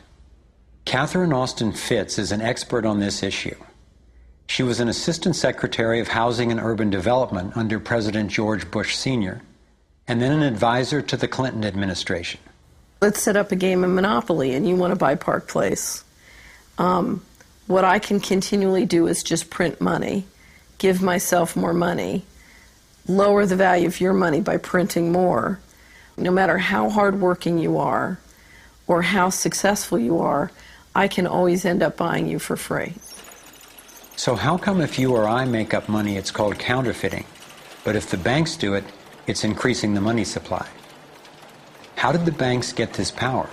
Catherine Austin Fitts is an expert on this issue. She was an Assistant Secretary of Housing and Urban Development under President George Bush Sr., and then an advisor to the Clinton administration. Let's set up a game of Monopoly and you want to buy Park Place. What I can continually do is just print money, give myself more money, lower the value of your money by printing more. No matter how hardworking you are or how successful you are, I can always end up buying you for free. So how come if you or I make up money, it's called counterfeiting, but if the banks do it, it's increasing the money supply? How did the banks get this power?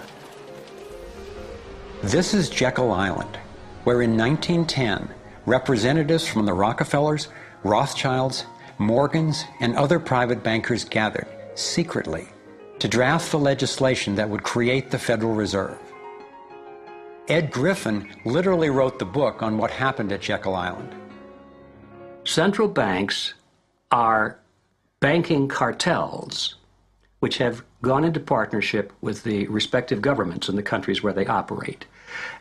This is Jekyll Island, where in 1910, representatives from the Rockefellers, Rothschilds, Morgans, and other private bankers gathered, secretly, to draft the legislation that would create the Federal Reserve. Ed Griffin literally wrote the book on what happened at Jekyll Island. Central banks are banking cartels which have gone into partnership with the respective governments in the countries where they operate.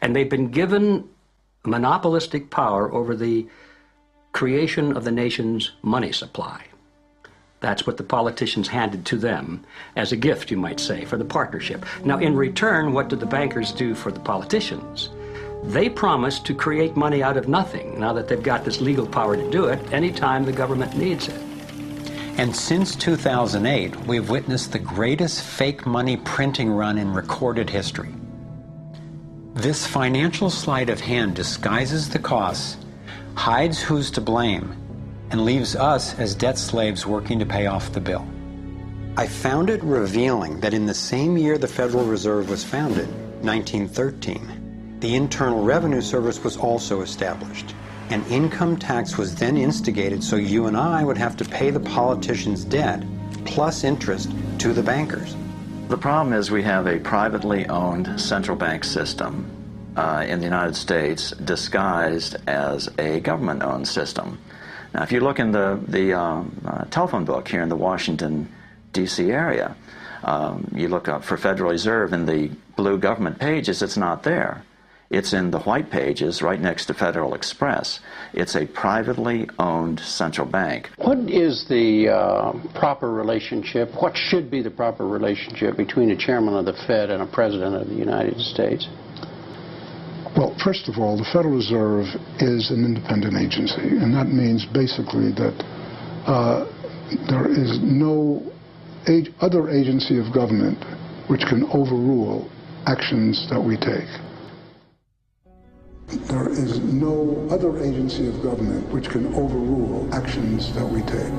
And they've been given monopolistic power over the creation of the nation's money supply. That's what the politicians handed to them as a gift, you might say, for the partnership. Now, in return, what did the bankers do for the politicians? They promised to create money out of nothing, now that they've got this legal power to do it anytime the government needs it. And since 2008, we've witnessed the greatest fake money printing run in recorded history. This financial sleight of hand disguises the costs, hides who's to blame, and leaves us as debt slaves working to pay off the bill. I found it revealing that in the same year the Federal Reserve was founded, 1913, the Internal Revenue Service was also established. An income tax was then instigated so you and I would have to pay the politicians' debt plus interest to the bankers. The problem is we have a privately owned central bank system in the United States disguised as a government-owned system. Now, if you look in the telephone book here in the Washington, D.C. area, you look up for Federal Reserve in the blue government pages, it's not there. It's in the white pages right next to Federal Express. It's a privately owned central bank. What is the proper relationship, what should be the proper relationship between a chairman of the Fed and a president of the United States? Well, first of all, the Federal Reserve is an independent agency, and that means basically that there is no other agency of government which can overrule actions that we take. There is no other agency of government which can overrule actions that we take.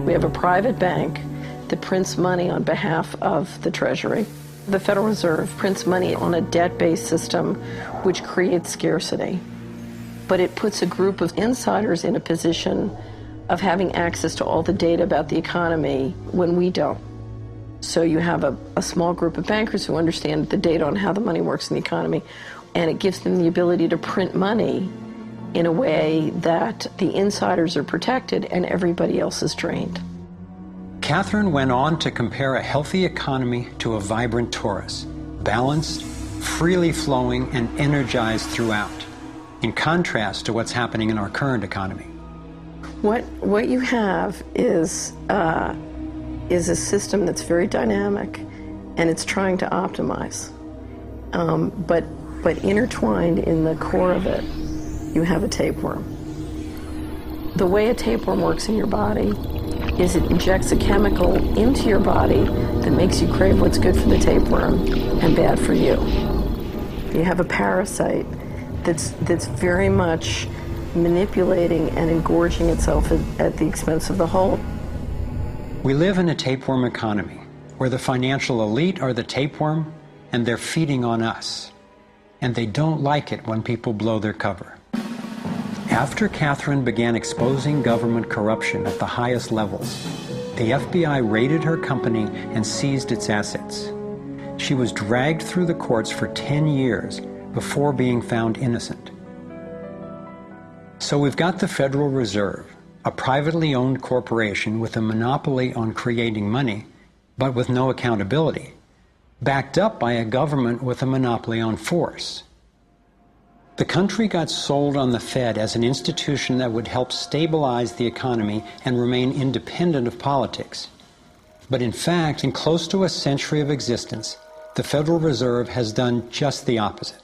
We have a private bank that prints money on behalf of the Treasury. The Federal Reserve prints money on a debt-based system which creates scarcity. But it puts a group of insiders in a position of having access to all the data about the economy when we don't. So you have a small group of bankers who understand the data on how the money works in the economy, and it gives them the ability to print money in a way that the insiders are protected and everybody else is drained. Catherine went on to compare a healthy economy to a vibrant torus, balanced, freely flowing, and energized throughout, in contrast to what's happening in our current economy. What you have is a system that's very dynamic, and it's trying to optimize. But But intertwined in the core of it, you have a tapeworm. The way a tapeworm works in your body is it injects a chemical into your body that makes you crave what's good for the tapeworm and bad for you. You have a parasite that's very much manipulating and engorging itself at the expense of the whole. We live in a tapeworm economy where the financial elite are the tapeworm and they're feeding on us. And they don't like it when people blow their cover. After Catherine began exposing government corruption at the highest levels, the FBI raided her company and seized its assets. She was dragged through the courts for 10 years before being found innocent. So we've got the Federal Reserve, a privately owned corporation with a monopoly on creating money, but with no accountability, backed up by a government with a monopoly on force. The country got sold on the Fed as an institution that would help stabilize the economy and remain independent of politics. But in fact, in close to a century of existence, the Federal Reserve has done just the opposite.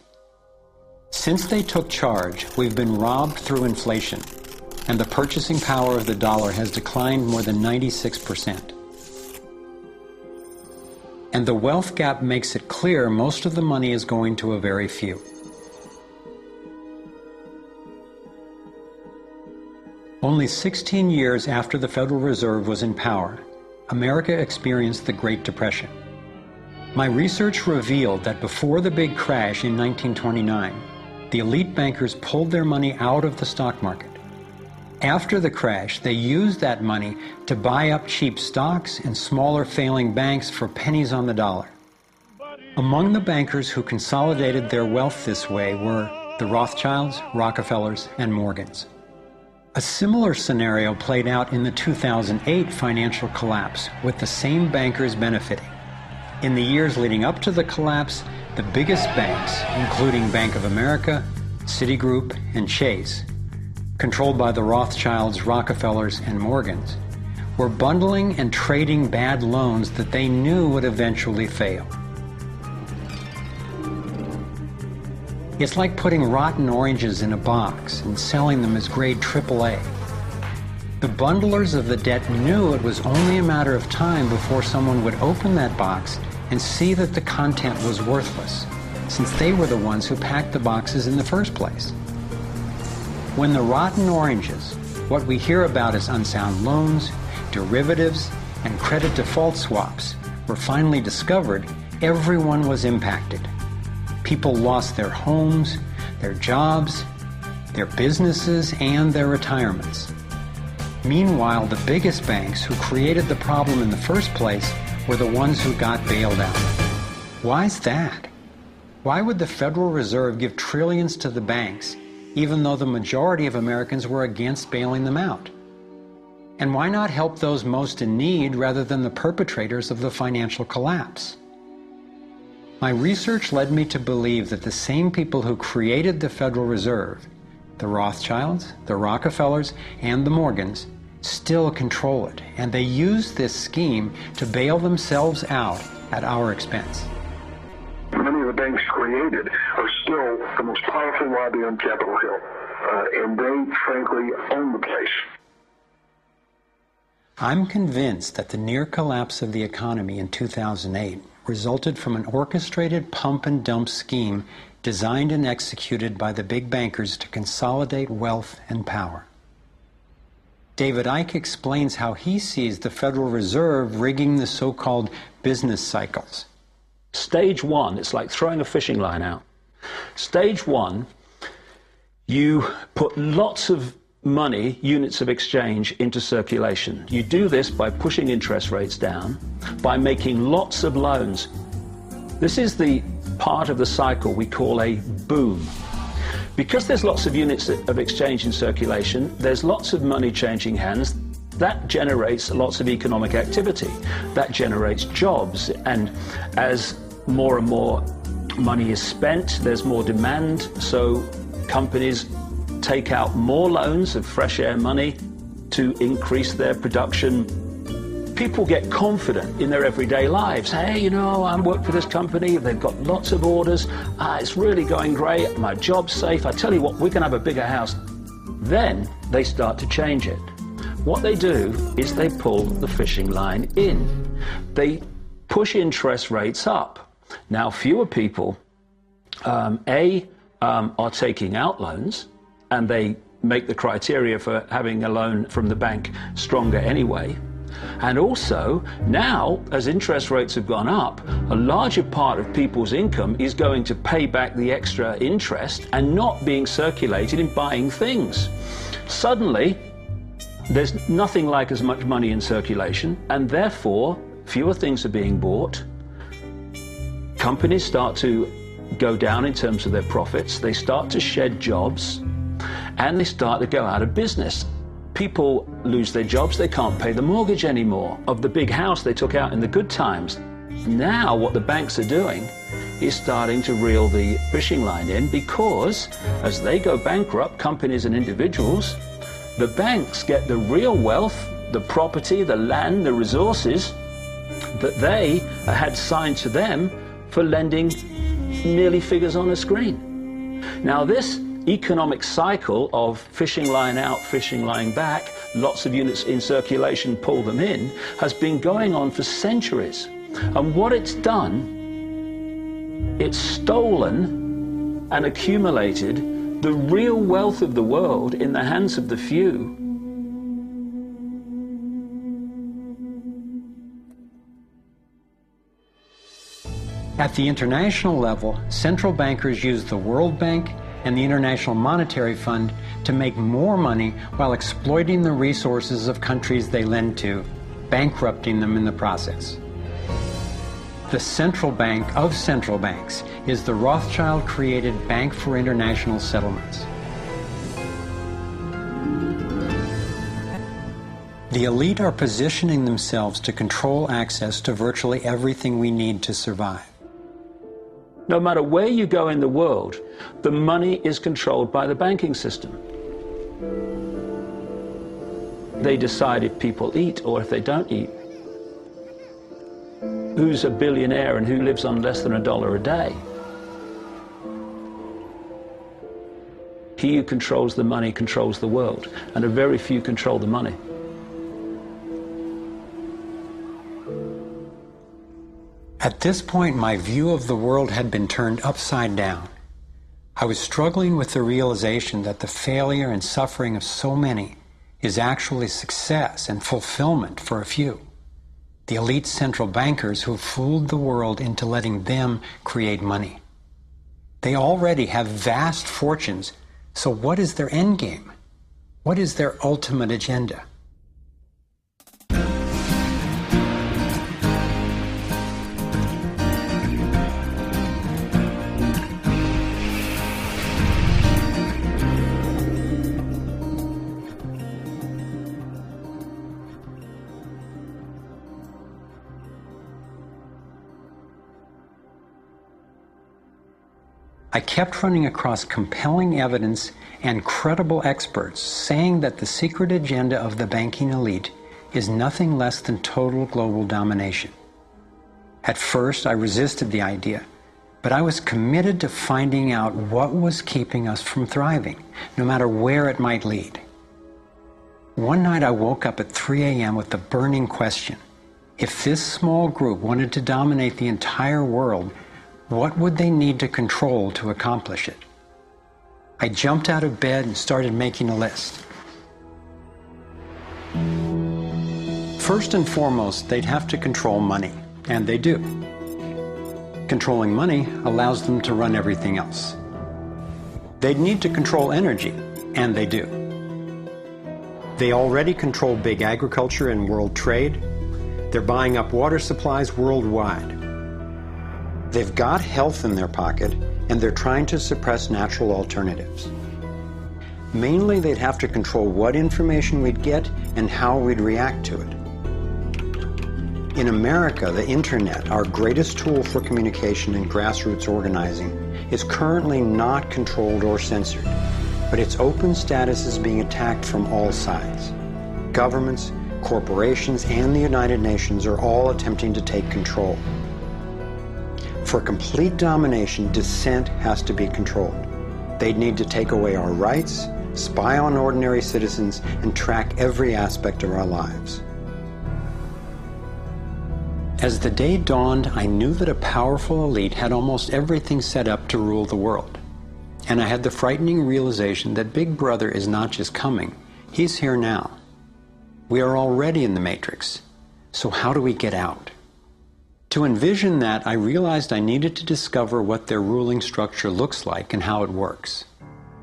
Since they took charge, we've been robbed through inflation, and the purchasing power of the dollar has declined more than 96%. And the wealth gap makes it clear most of the money is going to a very few. Only 16 years after the Federal Reserve was in power, America experienced the Great Depression. My research revealed that before the big crash in 1929, the elite bankers pulled their money out of the stock market. After the crash, they used that money to buy up cheap stocks and smaller failing banks for pennies on the dollar. Among the bankers who consolidated their wealth this way were the Rothschilds, Rockefellers, and Morgans. A similar scenario played out in the 2008 financial collapse, with the same bankers benefiting. In the years leading up to the collapse, the biggest banks, including Bank of America, Citigroup, and Chase, controlled by the Rothschilds, Rockefellers, and Morgans, were bundling and trading bad loans that they knew would eventually fail. It's like putting rotten oranges in a box and selling them as grade AAA. The bundlers of the debt knew it was only a matter of time before someone would open that box and see that the content was worthless, since they were the ones who packed the boxes in the first place. When the rotten oranges, what we hear about as unsound loans, derivatives, and credit default swaps, were finally discovered, everyone was impacted. People lost their homes, their jobs, their businesses, and their retirements. Meanwhile, the biggest banks who created the problem in the first place were the ones who got bailed out. Why's that? Why would the Federal Reserve give trillions to the banks, even though the majority of Americans were against bailing them out? And why not help those most in need rather than the perpetrators of the financial collapse? My research led me to believe that the same people who created the Federal Reserve, the Rothschilds, the Rockefellers, and the Morgans, still control it, and they use this scheme to bail themselves out at our expense. Many of the banks created are still the most powerful lobby on Capitol Hill, and they, frankly, own the place. I'm convinced that the near collapse of the economy in 2008 resulted from an orchestrated pump-and-dump scheme designed and executed by the big bankers to consolidate wealth and power. David Icke explains how he sees the Federal Reserve rigging the so-called business cycles. Stage one, it's like throwing a fishing line out. Stage one, you put lots of money, units of exchange, into circulation. You do this by pushing interest rates down, by making lots of loans. This is the part of the cycle we call a boom. Because there's lots of units of exchange in circulation, there's lots of money changing hands. That generates lots of economic activity. That generates jobs. And as more and more money is spent, there's more demand. So companies take out more loans of fresh air money to increase their production. people get confident in their everyday lives. Hey, you know, I work for this company, they've got lots of orders, it's really going great, my job's safe, I tell you what, we can have a bigger house. Then they start to change it. What they do is they pull the fishing line in. They push interest rates up. Now, fewer people, are taking out loans, and they make the criteria for having a loan from the bank stronger anyway. And also, now, as interest rates have gone up, a larger part of people's income is going to pay back the extra interest and not being circulated in buying things. Suddenly, there's nothing like as much money in circulation, and therefore, fewer things are being bought. Companies start to go down in terms of their profits, they start to shed jobs, and they start to go out of business. People lose their jobs, they can't pay the mortgage anymore of the big house they took out in the good times. Now what the banks are doing is starting to reel the fishing line in, because as they go bankrupt, companies and individuals, the banks get the real wealth, the property, the land, the resources that they had signed to them for lending merely figures on a screen. Now this economic cycle of fishing line out, fishing line back, lots of units in circulation, pull them in, has been going on for centuries. And what it's done, it's stolen and accumulated the real wealth of the world in the hands of the few. At the international level, central bankers use the World Bank and the International Monetary Fund to make more money while exploiting the resources of countries they lend to, bankrupting them in the process. The central bank of central banks is the Rothschild-created Bank for International Settlements. The elite are positioning themselves to control access to virtually everything we need to survive. No matter where you go in the world, the money is controlled by the banking system. They decide if people eat or if they don't eat. Who's a billionaire and who lives on less than $1 a day? He who controls the money controls the world, and a very few control the money. At this point, my view of the world had been turned upside down. I was struggling with the realization that the failure and suffering of so many is actually success and fulfillment for a few. The elite central bankers who fooled the world into letting them create money. They already have vast fortunes, so what is their end game? What is their ultimate agenda? I kept running across compelling evidence and credible experts saying that the secret agenda of the banking elite is nothing less than total global domination. At first, I resisted the idea, but I was committed to finding out what was keeping us from thriving, no matter where it might lead. One night I woke up at 3 a.m. with the burning question: if this small group wanted to dominate the entire world, what would they need to control to accomplish it? I jumped out of bed and started making a list. First and foremost, they'd have to control money, and they do. Controlling money allows them to run everything else. They'd need to control energy, and they do. They already control big agriculture and world trade. They're buying up water supplies worldwide. They've got health in their pocket, and they're trying to suppress natural alternatives. Mainly, they'd have to control what information we'd get and how we'd react to it. In America, the internet, our greatest tool for communication and grassroots organizing, is currently not controlled or censored, but its open status is being attacked from all sides. Governments, corporations, and the United Nations are all attempting to take control. For complete domination, dissent has to be controlled. They'd need to take away our rights, spy on ordinary citizens, and track every aspect of our lives. As the day dawned, I knew that a powerful elite had almost everything set up to rule the world. And I had the frightening realization that Big Brother is not just coming, he's here now. We are already in the matrix. So how do we get out? To envision that, I realized I needed to discover what their ruling structure looks like and how it works.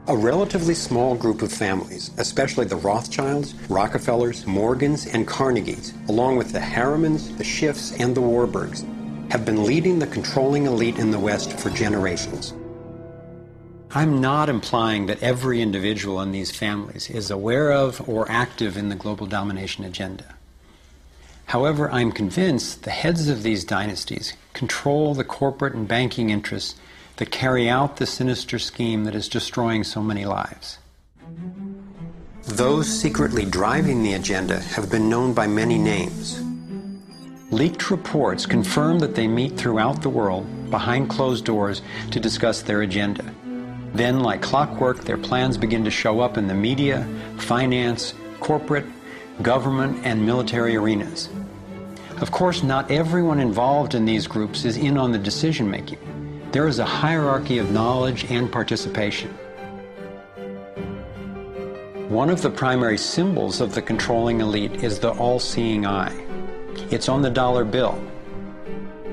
A relatively small group of families, especially the Rothschilds, Rockefellers, Morgans, and Carnegies, along with the Harrimans, the Schiffs, and the Warburgs, have been leading the controlling elite in the West for generations. I'm not implying that every individual in these families is aware of or active in the global domination agenda. However, I'm convinced the heads of these dynasties control the corporate and banking interests that carry out the sinister scheme that is destroying so many lives. Those secretly driving the agenda have been known by many names. Leaked reports confirm that they meet throughout the world, behind closed doors, to discuss their agenda. Then, like clockwork, their plans begin to show up in the media, finance, corporate, government, and military arenas. Of course, not everyone involved in these groups is in on the decision-making. There is a hierarchy of knowledge and participation. One of the primary symbols of the controlling elite is the all-seeing eye. It's on the dollar bill.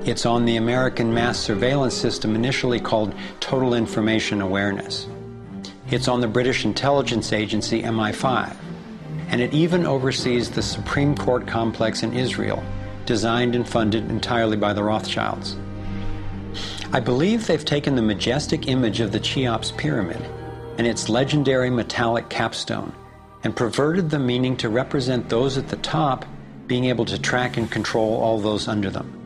It's on the American mass surveillance system initially called Total Information Awareness. It's on the British intelligence agency MI5. And it even oversees the Supreme Court complex in Israel, designed and funded entirely by the Rothschilds. I believe they've taken the majestic image of the Cheops pyramid and its legendary metallic capstone and perverted the meaning to represent those at the top being able to track and control all those under them.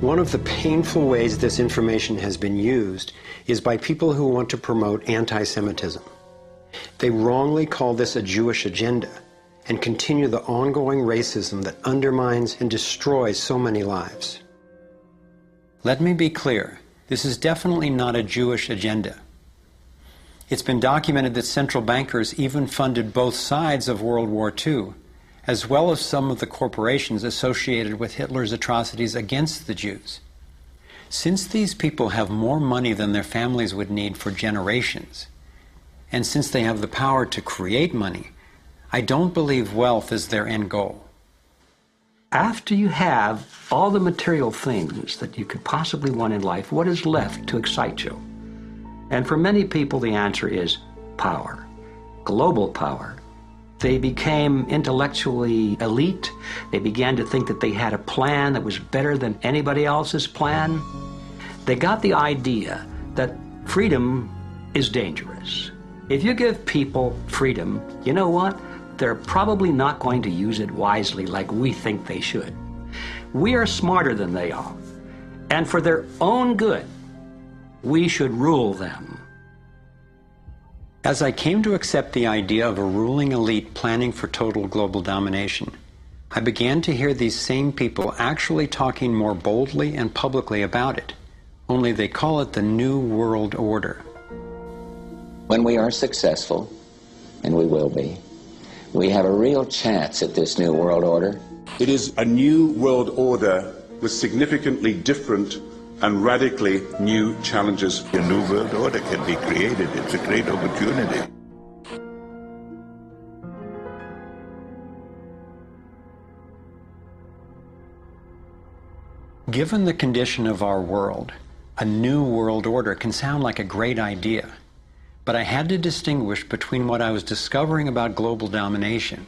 One of the painful ways this information has been used is by people who want to promote anti-Semitism. They wrongly call this a Jewish agenda and continue the ongoing racism that undermines and destroys so many lives. Let me be clear, this is definitely not a Jewish agenda. It's been documented that central bankers even funded both sides of World War II, as well as some of the corporations associated with Hitler's atrocities against the Jews. Since these people have more money than their families would need for generations, and since they have the power to create money, I don't believe wealth is their end goal. After you have all the material things that you could possibly want in life, what is left to excite you? And for many people, the answer is power, global power. They became intellectually elite. They began to think that they had a plan that was better than anybody else's plan. They got the idea that freedom is dangerous. If you give people freedom, you know what? They're probably not going to use it wisely like we think they should. We are smarter than they are. And for their own good, we should rule them. As I came to accept the idea of a ruling elite planning for total global domination, I began to hear these same people actually talking more boldly and publicly about it, only they call it the New World Order. When we are successful, and we will be, we have a real chance at this New World Order. It is a new world order with significantly different and radically new challenges. A new world order can be created. It's a great opportunity. Given the condition of our world, a new world order can sound like a great idea. But I had to distinguish between what I was discovering about global domination,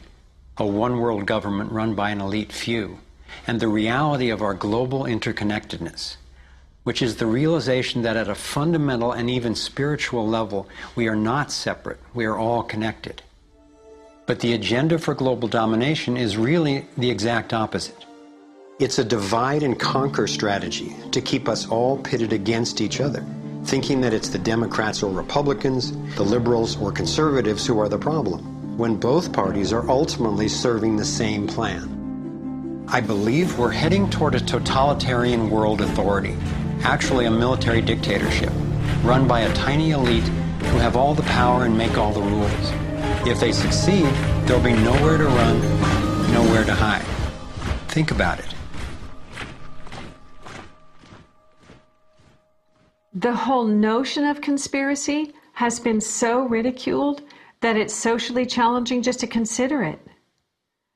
a one-world government run by an elite few, and the reality of our global interconnectedness, which is the realization that at a fundamental and even spiritual level, we are not separate, we are all connected. But the agenda for global domination is really the exact opposite. It's a divide and conquer strategy to keep us all pitted against each other, thinking that it's the Democrats or Republicans, the liberals or conservatives who are the problem, when both parties are ultimately serving the same plan. I believe we're heading toward a totalitarian world authority, actually a military dictatorship, run by a tiny elite who have all the power and make all the rules. If they succeed, there'll be nowhere to run, nowhere to hide. Think about it. The whole notion of conspiracy has been so ridiculed that it's socially challenging just to consider it.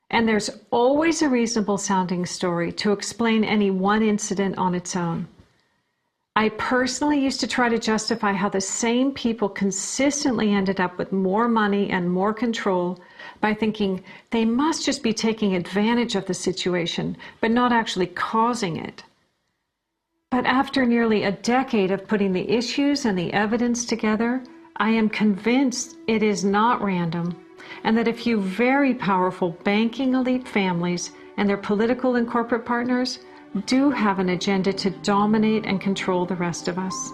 And there's always a reasonable sounding story to explain any one incident on its own. I personally used to try to justify how the same people consistently ended up with more money and more control by thinking they must just be taking advantage of the situation, but not actually causing it. But after nearly a decade of putting the issues and the evidence together, I am convinced it is not random, and that a few very powerful banking elite families and their political and corporate partners do have an agenda to dominate and control the rest of us.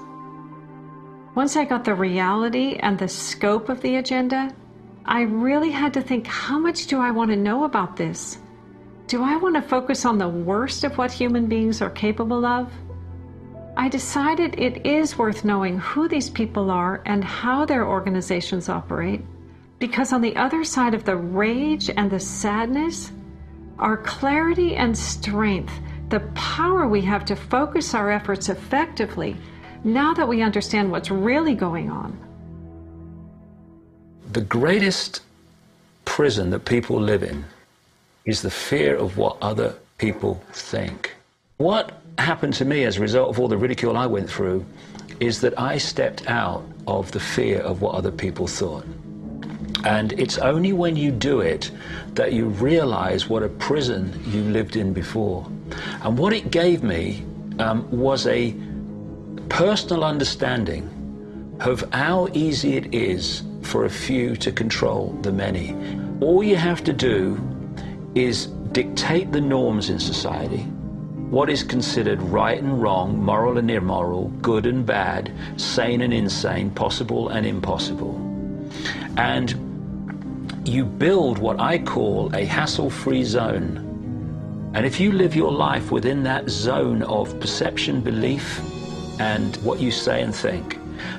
Once I got the reality and the scope of the agenda, I really had to think, how much do I want to know about this? Do I want to focus on the worst of what human beings are capable of? I decided it is worth knowing who these people are and how their organizations operate, because on the other side of the rage and the sadness are clarity and strength, the power we have to focus our efforts effectively now that we understand what's really going on. The greatest prison that people live in is the fear of what other people think. What happened to me as a result of all the ridicule I went through is that I stepped out of the fear of what other people thought. And it's only when you do it that you realize what a prison you lived in before. And what it gave me was a personal understanding of how easy it is for a few to control the many. All you have to do is dictate the norms in society, what is considered right and wrong, moral and immoral, good and bad, sane and insane, possible and impossible. And you build what I call a hassle-free zone. And if you live your life within that zone of perception, belief, and what you say and think,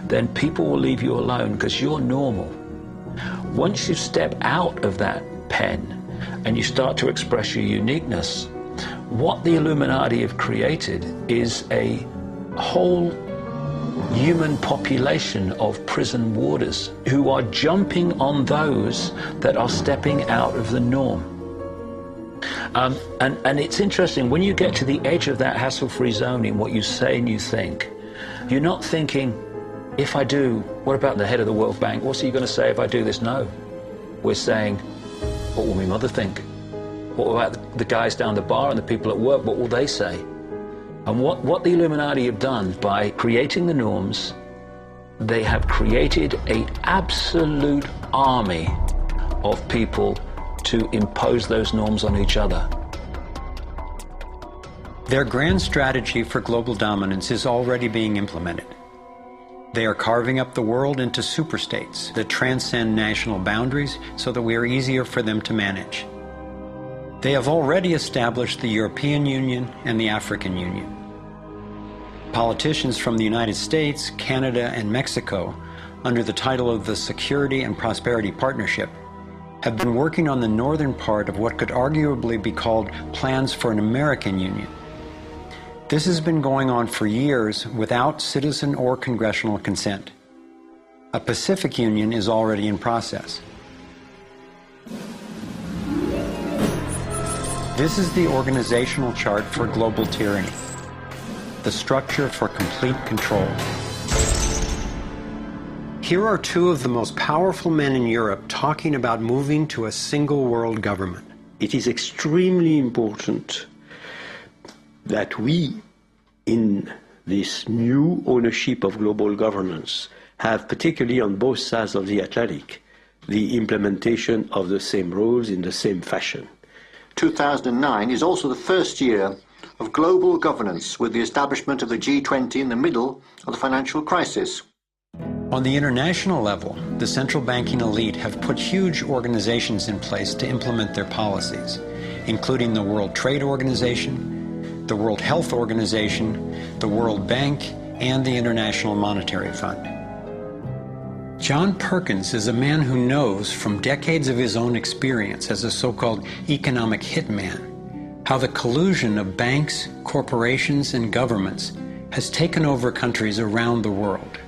then people will leave you alone because you're normal. Once you step out of that pen and you start to express your uniqueness, what the Illuminati have created is a whole human population of prison warders who are jumping on those that are stepping out of the norm. And it's interesting, when you get to the edge of that hassle-free zone in what you say and you think, you're not thinking, if I do, what about the head of the World Bank? What's he going to say if I do this? No. We're saying, what will my mother think? What about the guys down the bar and the people at work? What will they say? And what the Illuminati have done by creating the norms, they have created an absolute army of people to impose those norms on each other. Their grand strategy for global dominance is already being implemented. They are carving up the world into superstates that transcend national boundaries so that we are easier for them to manage. They have already established the European Union and the African Union. Politicians from the United States, Canada, and Mexico, under the title of the Security and Prosperity Partnership, have been working on the northern part of what could arguably be called plans for an American Union. This has been going on for years without citizen or congressional consent. A Pacific Union is already in process. This is the organizational chart for global tyranny, the structure for complete control. Here are two of the most powerful men in Europe talking about moving to a single world government. It is extremely important that we, in this new ownership of global governance, have, particularly on both sides of the Atlantic, the implementation of the same rules in the same fashion. 2009 is also the first year of global governance with the establishment of the G20 in the middle of the financial crisis. On the international level, the central banking elite have put huge organizations in place to implement their policies, including the World Trade Organization, the World Health Organization, the World Bank, and the International Monetary Fund. John Perkins is a man who knows from decades of his own experience as a so-called economic hitman how the collusion of banks, corporations, and governments has taken over countries around the world.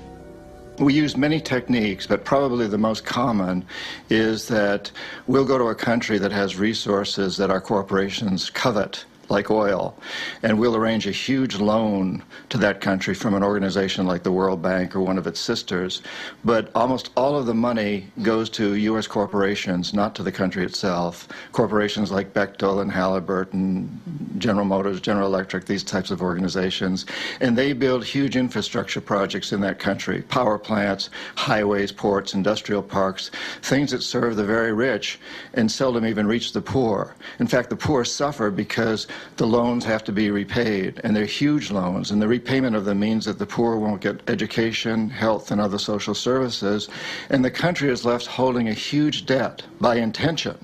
We use many techniques, but probably the most common is that we'll go to a country that has resources that our corporations covet, like oil, and we'll arrange a huge loan to that country from an organization like the World Bank or one of its sisters, but almost all of the money goes to U.S. corporations, not to the country itself. Corporations like Bechtel and Halliburton, General Motors, General Electric, these types of organizations, and they build huge infrastructure projects in that country, power plants, highways, ports, industrial parks, things that serve the very rich and seldom even reach the poor. In fact, the poor suffer because the loans have to be repaid, and they're huge loans, and the repayment of them means that the poor won't get education, health, and other social services, and the country is left holding a huge debt by intention.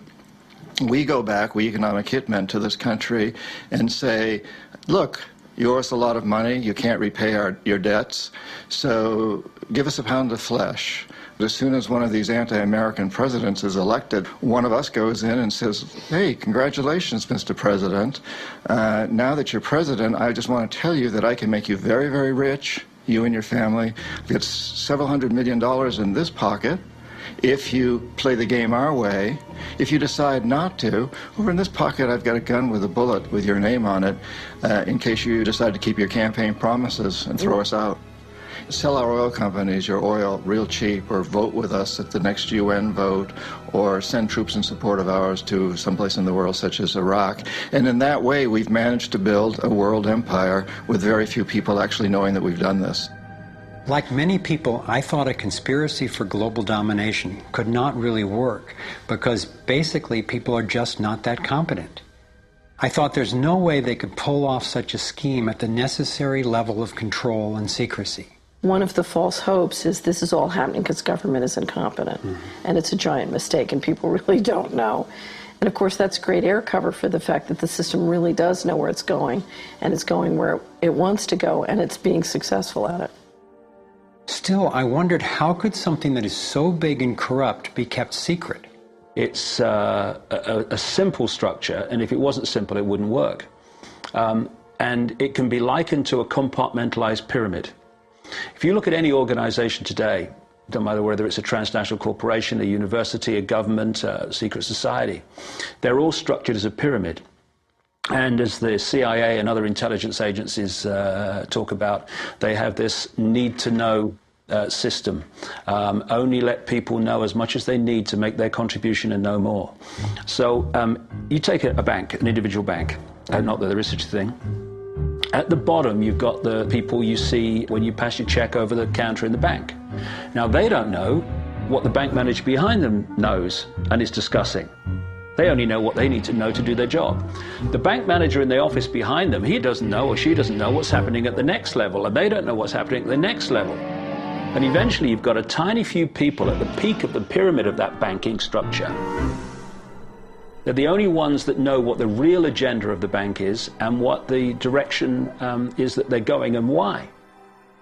We go back, we economic hitmen, to this country and say, look, you owe us a lot of money, you can't repay your debts, so give us a pound of flesh. As soon as one of these anti-American presidents is elected, one of us goes in and says, hey, congratulations, Mr. President. Now that you're president, I just want to tell you that I can make you very, very rich, you and your family. Get several $100 million in this pocket if you play the game our way. If you decide not to, over in this pocket I've got a gun with a bullet with your name on it in case you decide to keep your campaign promises and throw us out. Sell our oil companies your oil real cheap, or vote with us at the next UN vote, or send troops in support of ours to someplace in the world such as Iraq. And in that way we've managed to build a world empire with very few people actually knowing that we've done this. Like many people, I thought a conspiracy for global domination could not really work because basically people are just not that competent. I thought there's no way they could pull off such a scheme at the necessary level of control and secrecy. One of the false hopes is this is all happening because government is incompetent, and it's a giant mistake, and people really don't know. And of course, that's great air cover for the fact that the system really does know where it's going, and it's going where it wants to go, and it's being successful at it. Still, I wondered how could something that is so big and corrupt be kept secret? It's a simple structure, and if it wasn't simple, it wouldn't work. And it can be likened to a compartmentalized pyramid. If you look at any organization today, no matter whether it's a transnational corporation, a university, a government, a secret society, they're all structured as a pyramid. And as the CIA and other intelligence agencies talk about, they have this need-to-know system. Only let people know as much as they need to make their contribution and no more. So you take a bank, an individual bank, not that there is such a thing. At the bottom, you've got the people you see when you pass your check over the counter in the bank. Now, they don't know what the bank manager behind them knows and is discussing. They only know what they need to know to do their job. The bank manager in the office behind them, he doesn't know or she doesn't know what's happening at the next level, and they don't know what's happening at the next level. And eventually, you've got a tiny few people at the peak of the pyramid of that banking structure. They're the only ones that know what the real agenda of the bank is and what the direction is that they're going and why.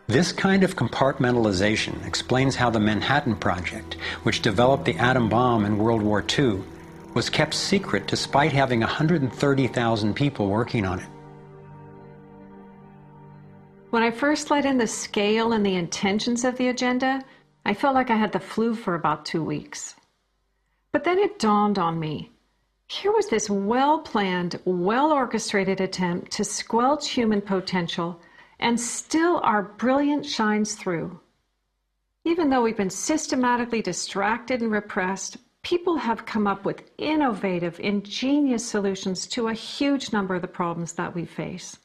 This kind of compartmentalization explains how the Manhattan Project, which developed the atom bomb in World War II, was kept secret despite having 130,000 people working on it. When I first let in the scale and the intentions of the agenda, I felt like I had the flu for about 2 weeks. But then it dawned on me. Here was this well-planned, well-orchestrated attempt to squelch human potential, and still our brilliance shines through. Even though we've been systematically distracted and repressed, people have come up with innovative, ingenious solutions to a huge number of the problems that we face.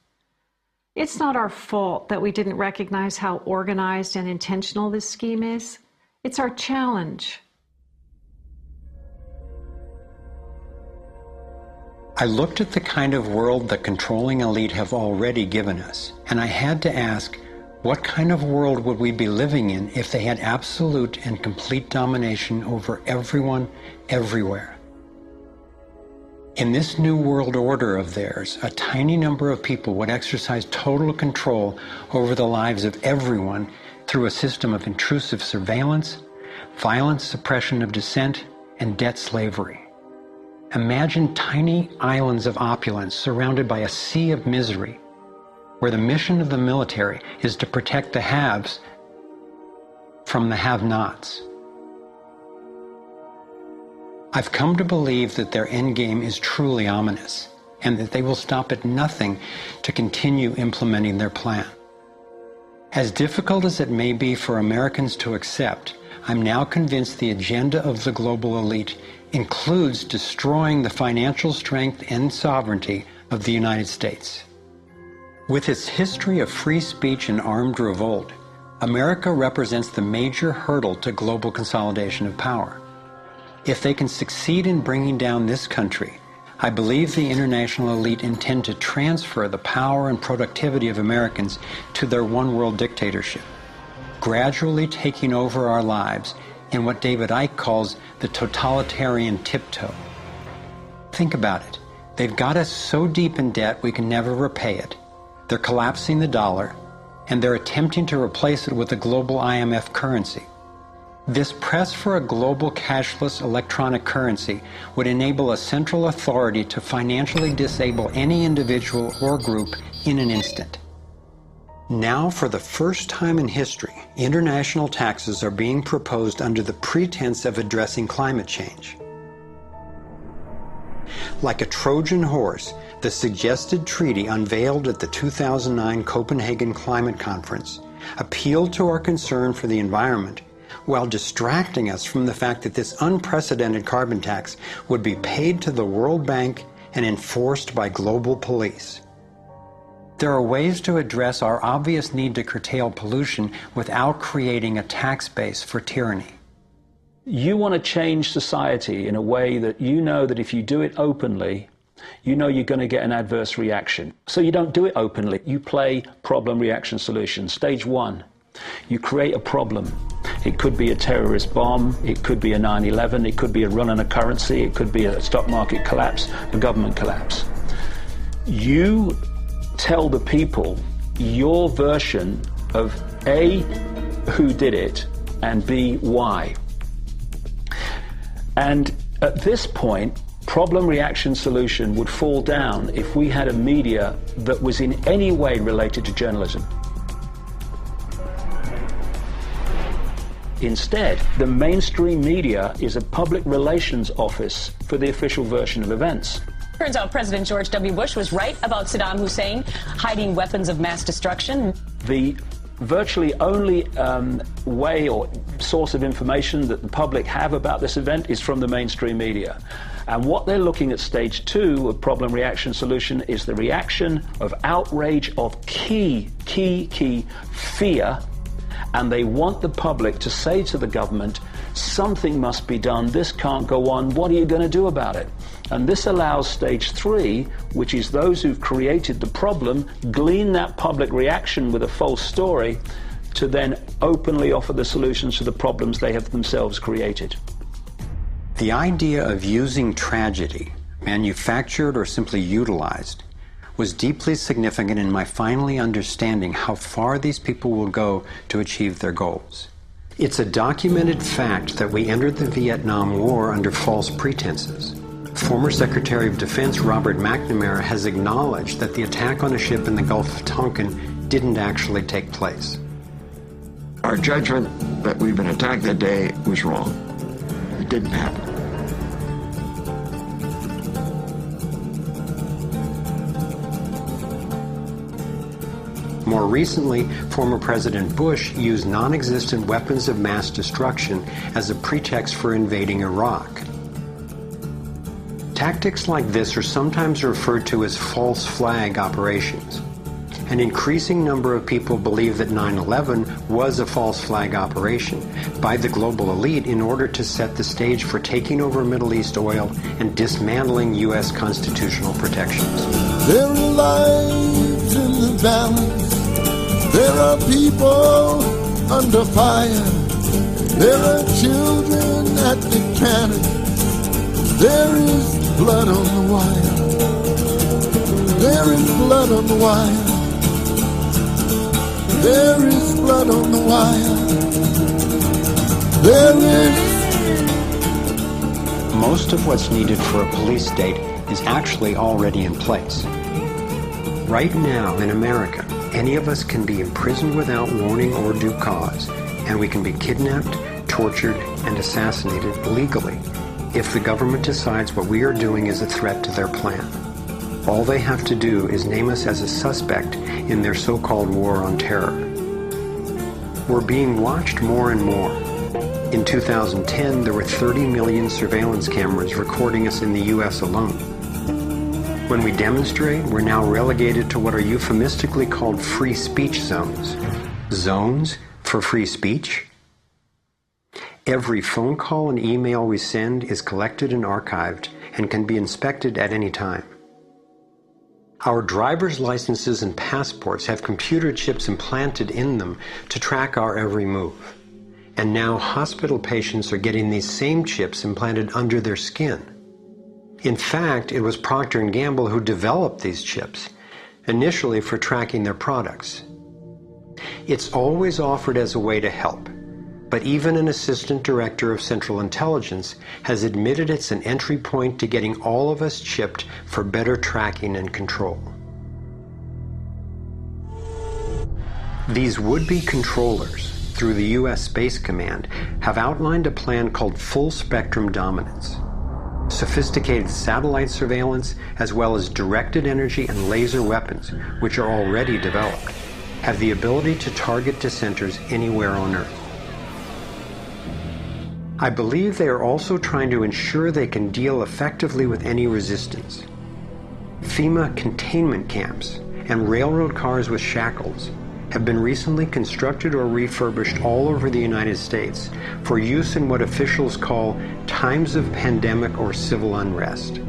It's not our fault that we didn't recognize how organized and intentional this scheme is. It's our challenge. I looked at the kind of world the controlling elite have already given us, and I had to ask, what kind of world would we be living in if they had absolute and complete domination over everyone, everywhere? In this new world order of theirs, a tiny number of people would exercise total control over the lives of everyone through a system of intrusive surveillance, violent suppression of dissent, and debt slavery. Imagine tiny islands of opulence surrounded by a sea of misery, where the mission of the military is to protect the haves from the have-nots. I've come to believe that their endgame is truly ominous, and that they will stop at nothing to continue implementing their plan. As difficult as it may be for Americans to accept, I'm now convinced the agenda of the global elite includes destroying the financial strength and sovereignty of the United States. With its history of free speech and armed revolt, America represents the major hurdle to global consolidation of power. If they can succeed in bringing down this country, I believe the international elite intend to transfer the power and productivity of Americans to their one-world dictatorship, gradually taking over our lives in what David Icke calls the totalitarian tiptoe. Think about it. They've got us so deep in debt we can never repay it. They're collapsing the dollar, and they're attempting to replace it with a global IMF currency. This press for a global cashless electronic currency would enable a central authority to financially disable any individual or group in an instant. Now, for the first time in history, international taxes are being proposed under the pretense of addressing climate change. Like a Trojan horse, the suggested treaty unveiled at the 2009 Copenhagen Climate Conference appealed to our concern for the environment while distracting us from the fact that this unprecedented carbon tax would be paid to the World Bank and enforced by global police. There are ways to address our obvious need to curtail pollution without creating a tax base for tyranny. You want to change society in a way that you know that if you do it openly, you know you're going to get an adverse reaction. So you don't do it openly. You play problem, reaction, solution. Stage one, you create a problem. It could be a terrorist bomb, it could be a 9/11, it could be a run on a currency, it could be a stock market collapse, a government collapse. You tell the people your version of A, who did it, and B, why. And at this point, problem, reaction, solution would fall down if we had a media that was in any way related to journalism. Instead, the mainstream media is a public relations office for the official version of events. Turns out President George W. Bush was right about Saddam Hussein hiding weapons of mass destruction. The virtually only way or source of information that the public have about this event is from the mainstream media. And what they're looking at stage two of problem, reaction, solution is the reaction of outrage, of key fear. And they want the public to say to the government, something must be done, this can't go on, what are you going to do about it? And this allows stage three, which is those who've created the problem, glean that public reaction with a false story, to then openly offer the solutions to the problems they have themselves created. The idea of using tragedy, manufactured or simply utilized, was deeply significant in my finally understanding how far these people will go to achieve their goals. It's a documented fact that we entered the Vietnam War under false pretenses. Former Secretary of Defense Robert McNamara has acknowledged that the attack on a ship in the Gulf of Tonkin didn't actually take place. Our judgment that we've been attacked that day was wrong. It didn't happen. More recently, former President Bush used non-existent weapons of mass destruction as a pretext for invading Iraq. Tactics like this are sometimes referred to as false flag operations. An increasing number of people believe that 9/11 was a false flag operation by the global elite in order to set the stage for taking over Middle East oil and dismantling U.S. constitutional protections. There are lives in the balance. There are people under fire. There are children at the cannon. There is blood on the wire. There is blood on the wire. There is blood on the wire. There is. Most of what's needed for a police state is actually already in place. Right now in America, any of us can be imprisoned without warning or due cause, and we can be kidnapped, tortured, and assassinated legally if the government decides what we are doing is a threat to their plan. All they have to do is name us as a suspect in their so-called war on terror. We're being watched more and more. In 2010, there were 30 million surveillance cameras recording us in the U.S. alone. When we demonstrate, we're now relegated to what are euphemistically called free speech zones. Zones for free speech? Every phone call and email we send is collected and archived and can be inspected at any time. Our driver's licenses and passports have computer chips implanted in them to track our every move. And now hospital patients are getting these same chips implanted under their skin. In fact, it was Procter & Gamble who developed these chips, initially for tracking their products. It's always offered as a way to help, but even an assistant director of Central Intelligence has admitted it's an entry point to getting all of us chipped for better tracking and control. These would-be controllers, through the U.S. Space Command, have outlined a plan called full spectrum dominance. Sophisticated satellite surveillance, as well as directed energy and laser weapons, which are already developed, have the ability to target dissenters anywhere on Earth. I believe they are also trying to ensure they can deal effectively with any resistance. FEMA containment camps and railroad cars with shackles have been recently constructed or refurbished all over the United States for use in what officials call times of pandemic or civil unrest.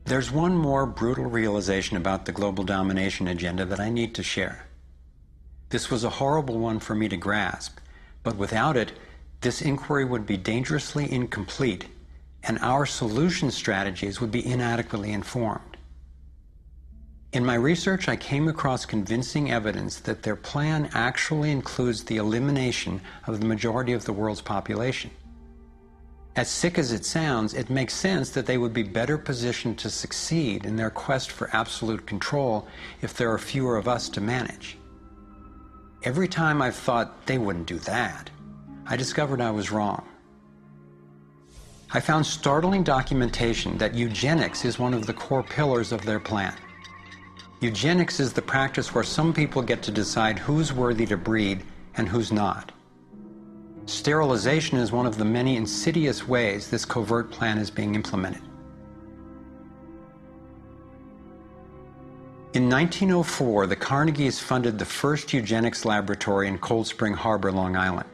There's one more brutal realization about the global domination agenda that I need to share. This was a horrible one for me to grasp, but without it, this inquiry would be dangerously incomplete, and our solution strategies would be inadequately informed. In my research, I came across convincing evidence that their plan actually includes the elimination of the majority of the world's population. As sick as it sounds, it makes sense that they would be better positioned to succeed in their quest for absolute control if there are fewer of us to manage. Every time I've thought they wouldn't do that, I discovered I was wrong. I found startling documentation that eugenics is one of the core pillars of their plan. Eugenics is the practice where some people get to decide who's worthy to breed and who's not. Sterilization is one of the many insidious ways this covert plan is being implemented. In 1904, the Carnegies funded the first eugenics laboratory in Cold Spring Harbor, Long Island.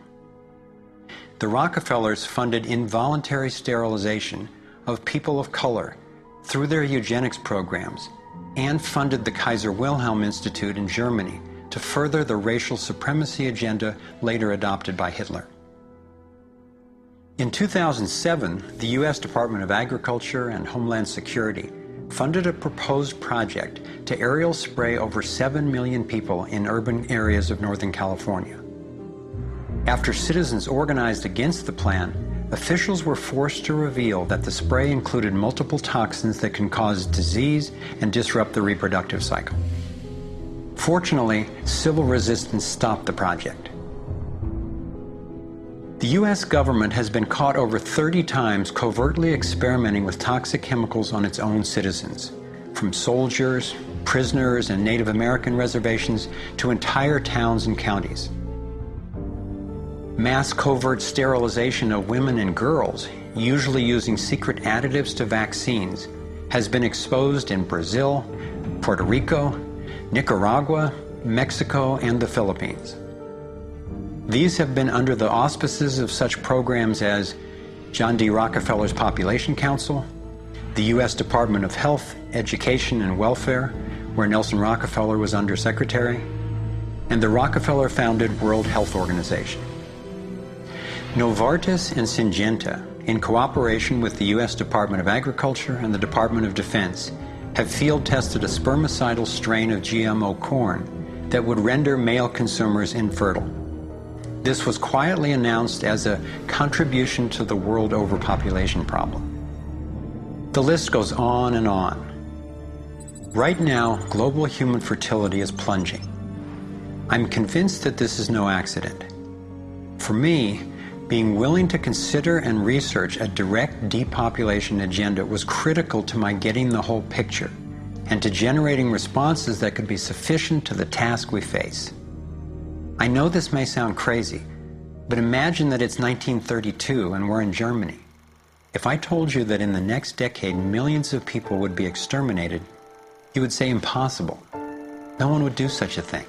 The Rockefellers funded involuntary sterilization of people of color through their eugenics programs and funded the Kaiser Wilhelm Institute in Germany to further the racial supremacy agenda later adopted by Hitler. In 2007, the U.S. Department of Agriculture and Homeland Security funded a proposed project to aerial spray over 7 million people in urban areas of Northern California. After citizens organized against the plan, officials were forced to reveal that the spray included multiple toxins that can cause disease and disrupt the reproductive cycle. Fortunately, civil resistance stopped the project. The U.S. government has been caught over 30 times covertly experimenting with toxic chemicals on its own citizens, from soldiers, prisoners, and Native American reservations to entire towns and counties. Mass covert sterilization of women and girls, usually using secret additives to vaccines, has been exposed in Brazil, Puerto Rico, Nicaragua, Mexico, and the Philippines. These have been under the auspices of such programs as John D. Rockefeller's Population Council, the U.S. Department of Health, Education, and Welfare, where Nelson Rockefeller was undersecretary, and the Rockefeller-founded World Health Organization. Novartis and Syngenta, in cooperation with the U.S. Department of Agriculture and the Department of Defense, have field-tested a spermicidal strain of GMO corn that would render male consumers infertile. This was quietly announced as a contribution to the world overpopulation problem. The list goes on and on. Right now, global human fertility is plunging. I'm convinced that this is no accident. For me, being willing to consider and research a direct depopulation agenda was critical to my getting the whole picture and to generating responses that could be sufficient to the task we face. I know this may sound crazy, but imagine that it's 1932 and we're in Germany. If I told you that in the next decade millions of people would be exterminated, you would say impossible. No one would do such a thing.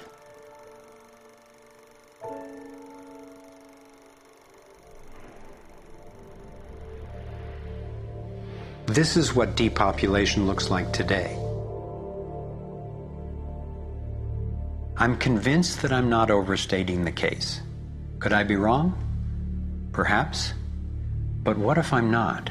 This is what depopulation looks like today. I'm convinced that I'm not overstating the case. Could I be wrong? Perhaps. But what if I'm not?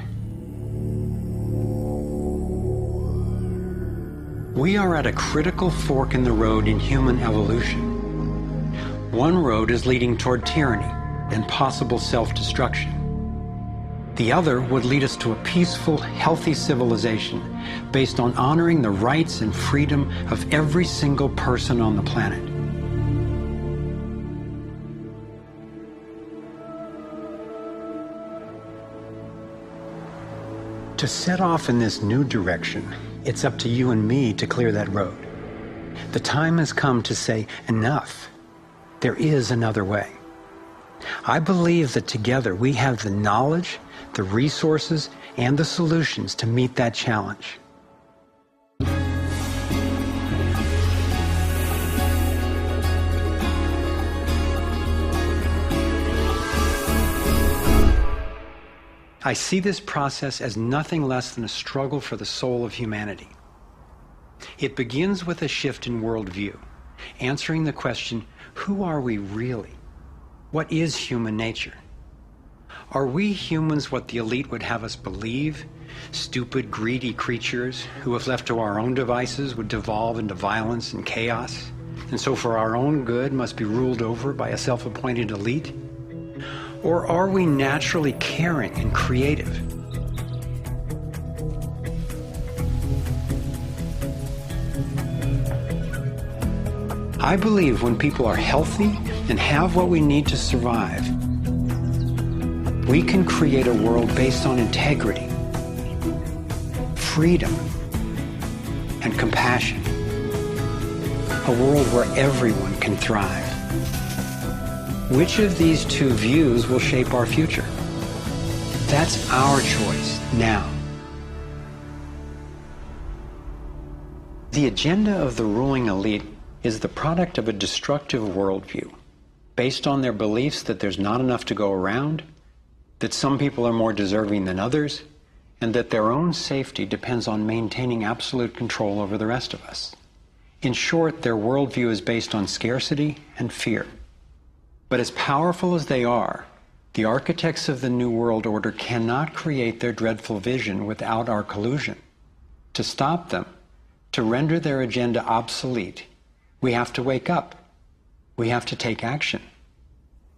We are at a critical fork in the road in human evolution. One road is leading toward tyranny and possible self-destruction. The other would lead us to a peaceful, healthy civilization based on honoring the rights and freedom of every single person on the planet. To set off in this new direction, it's up to you and me to clear that road. The time has come to say, enough. There is another way. I believe that together we have the knowledge, the resources, and the solutions to meet that challenge. I see this process as nothing less than a struggle for the soul of humanity. It begins with a shift in worldview, answering the question, who are we really? What is human nature? Are we humans what the elite would have us believe? Stupid, greedy creatures who, if left to our own devices, would devolve into violence and chaos, and so for our own good must be ruled over by a self-appointed elite? Or are we naturally caring and creative? I believe when people are healthy and have what we need to survive, we can create a world based on integrity, freedom, and compassion. A world where everyone can thrive. Which of these two views will shape our future? That's our choice now. The agenda of the ruling elite is the product of a destructive worldview, based on their beliefs that there's not enough to go around, that some people are more deserving than others, and that their own safety depends on maintaining absolute control over the rest of us. In short, their worldview is based on scarcity and fear. But as powerful as they are, the architects of the New World Order cannot create their dreadful vision without our collusion. To stop them, to render their agenda obsolete, we have to wake up. We have to take action.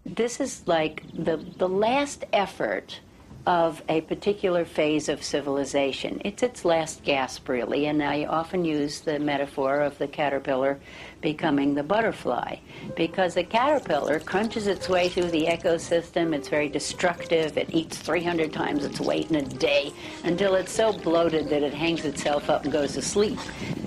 This is like the last effort of a particular phase of civilization. It's its last gasp, really, and I often use the metaphor of the caterpillar becoming the butterfly. Because the caterpillar crunches its way through the ecosystem, it's very destructive, it eats 300 times its weight in a day until it's so bloated that it hangs itself up and goes to sleep.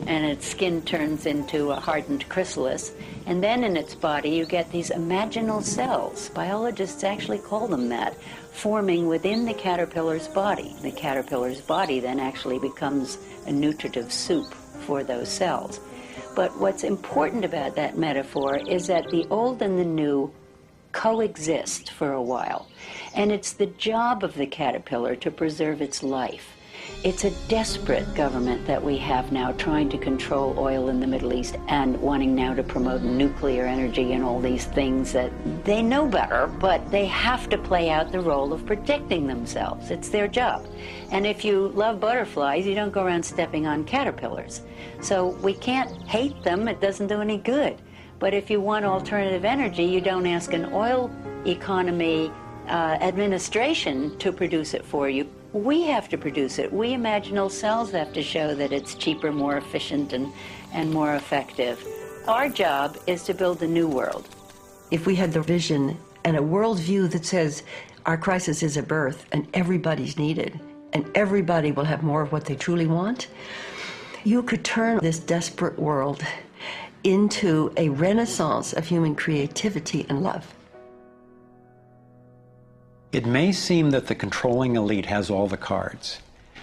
And its skin turns into a hardened chrysalis. And then in its body you get these imaginal cells, biologists actually call them that, forming within the caterpillar's body. The caterpillar's body then actually becomes a nutritive soup for those cells. But what's important about that metaphor is that the old and the new coexist for a while. And it's the job of the caterpillar to preserve its life. It's a desperate government that we have now trying to control oil in the Middle East and wanting now to promote nuclear energy and all these things that they know better, but they have to play out the role of protecting themselves. It's their job. And if you love butterflies, you don't go around stepping on caterpillars. So we can't hate them, it doesn't do any good. But if you want alternative energy, you don't ask an oil economy administration to produce it for you. We have to produce it. We imaginal cells have to show that it's cheaper, more efficient, and more effective. Our job is to build a new world. If we had the vision and a worldview that says our crisis is a birth and everybody's needed and everybody will have more of what they truly want, you could turn this desperate world into a renaissance of human creativity and love. It may seem that the controlling elite has all the cards,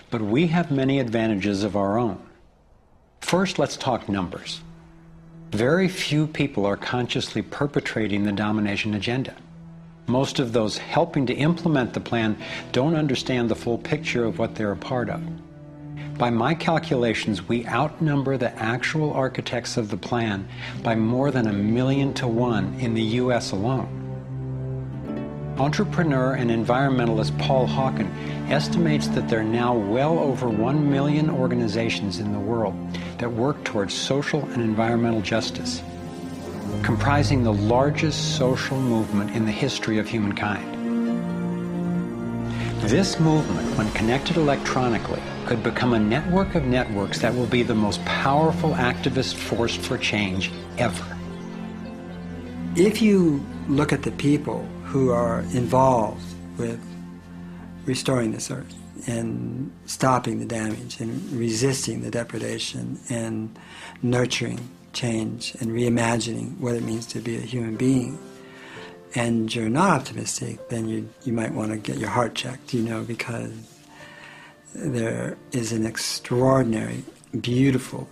but we have many advantages of our own. First, let's talk numbers. Very few people are consciously perpetrating the domination agenda. Most of those helping to implement the plan don't understand the full picture of what they're a part of. By my calculations, we outnumber the actual architects of the plan by more than 1,000,000 to 1 in the US alone. Entrepreneur and environmentalist Paul Hawken estimates that there are now well over 1 million organizations in the world that work towards social and environmental justice, comprising the largest social movement in the history of humankind. This movement, when connected electronically, could become a network of networks that will be the most powerful activist force for change ever. If you look at the people who are involved with restoring this earth and stopping the damage and resisting the depredation and nurturing change and reimagining what it means to be a human being, and you're not optimistic, then you might want to get your heart checked, because there is an extraordinary, beautiful,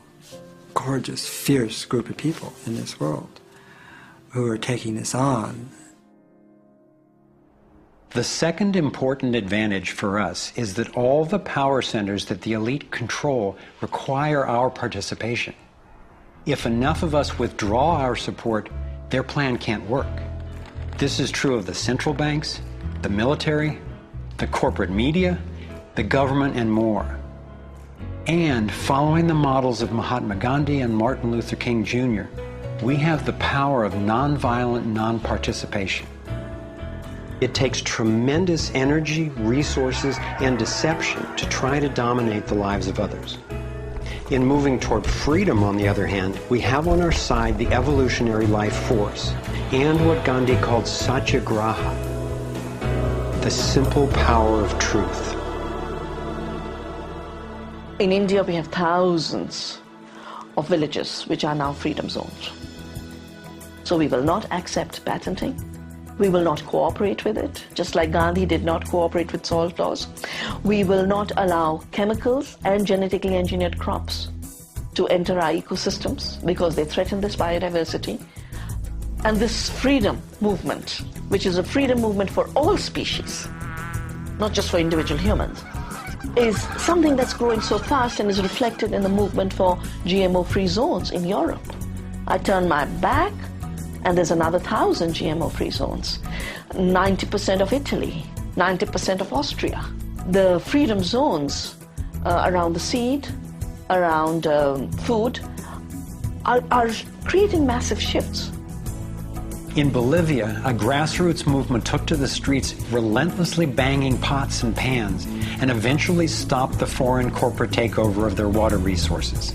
gorgeous, fierce group of people in this world who are taking this on. The second important advantage for us is that all the power centers that the elite control require our participation. If enough of us withdraw our support, their plan can't work. This is true of the central banks, the military, the corporate media, the government, and more. And following the models of Mahatma Gandhi and Martin Luther King Jr., we have the power of nonviolent non-participation. It takes tremendous energy, resources, and deception to try to dominate the lives of others. In moving toward freedom, on the other hand, we have on our side the evolutionary life force and what Gandhi called satyagraha, the simple power of truth. In India, we have thousands of villages which are now freedom zones. So we will not accept patenting. We will not cooperate with it, just like Gandhi did not cooperate with salt laws. We will not allow chemicals and genetically engineered crops to enter our ecosystems because they threaten this biodiversity. And this freedom movement, which is a freedom movement for all species, not just for individual humans, is something that's growing so fast and is reflected in the movement for GMO-free zones in Europe. I turn my back, and there's another 1,000 GMO-free zones. 90% of Italy, 90% of Austria. The freedom zones around the seed, around food, are creating massive shifts. In Bolivia, a grassroots movement took to the streets, relentlessly banging pots and pans, and eventually stopped the foreign corporate takeover of their water resources.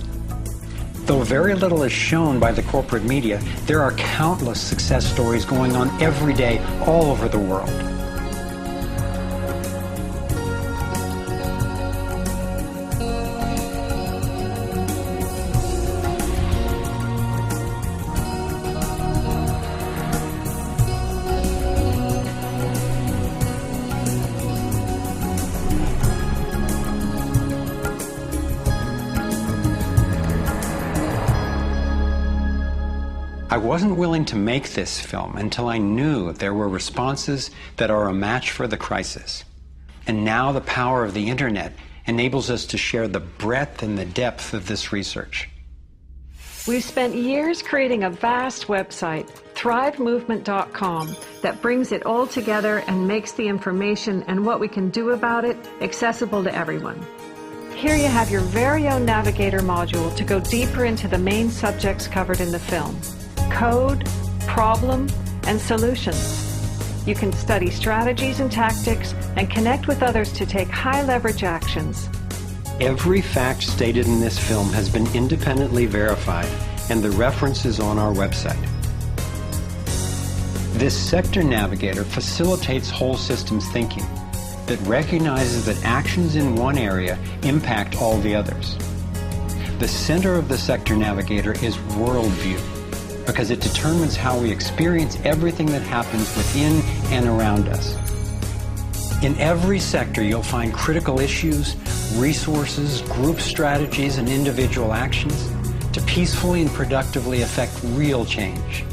Though very little is shown by the corporate media, there are countless success stories going on every day all over the world. I wasn't willing to make this film until I knew there were responses that are a match for the crisis. And now the power of the internet enables us to share the breadth and the depth of this research. We've spent years creating a vast website, thrivemovement.com, that brings it all together and makes the information and what we can do about it accessible to everyone. Here you have your very own navigator module to go deeper into the main subjects covered in the film: code, problem, and solutions. You can study strategies and tactics and connect with others to take high-leverage actions. Every fact stated in this film has been independently verified, and the reference is on our website. This sector navigator facilitates whole systems thinking that recognizes that actions in one area impact all the others. The center of the sector navigator is worldview, because it determines how we experience everything that happens within and around us. In every sector, you'll find critical issues, resources, group strategies, and individual actions to peacefully and productively affect real change.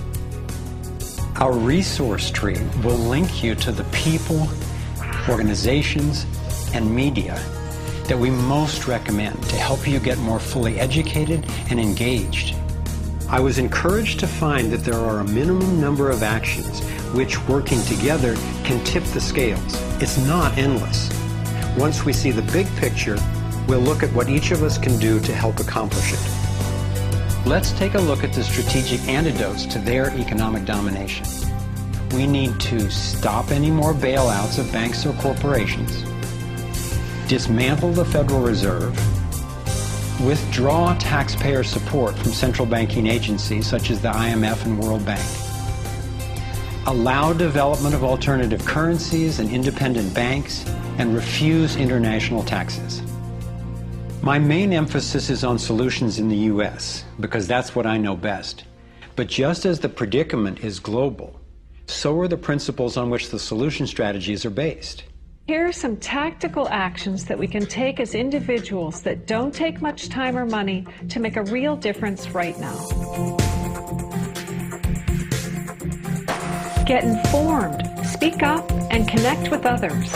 Our resource tree will link you to the people, organizations, and media that we most recommend to help you get more fully educated and engaged. I was encouraged to find that there are a minimum number of actions which, working together, can tip the scales. It's not endless. Once we see the big picture, we'll look at what each of us can do to help accomplish it. Let's take a look at the strategic antidotes to their economic domination. We need to stop any more bailouts of banks or corporations, dismantle the Federal Reserve, withdraw taxpayer support from central banking agencies such as the IMF and World Bank, allow development of alternative currencies and independent banks, and refuse international taxes. My main emphasis is on solutions in the U.S., because that's what I know best. But just as the predicament is global, so are the principles on which the solution strategies are based. Here are some tactical actions that we can take as individuals that don't take much time or money to make a real difference right now. Get informed, speak up, and connect with others.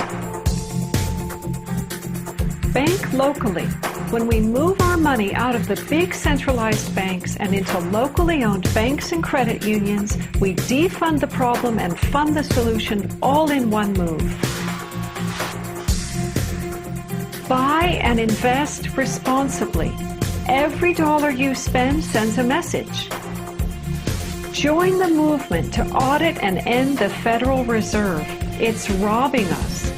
Bank locally. When we move our money out of the big centralized banks and into locally owned banks and credit unions, we defund the problem and fund the solution all in one move. Buy and invest responsibly. Every dollar you spend sends a message. Join the movement to audit and end the Federal Reserve. It's robbing us.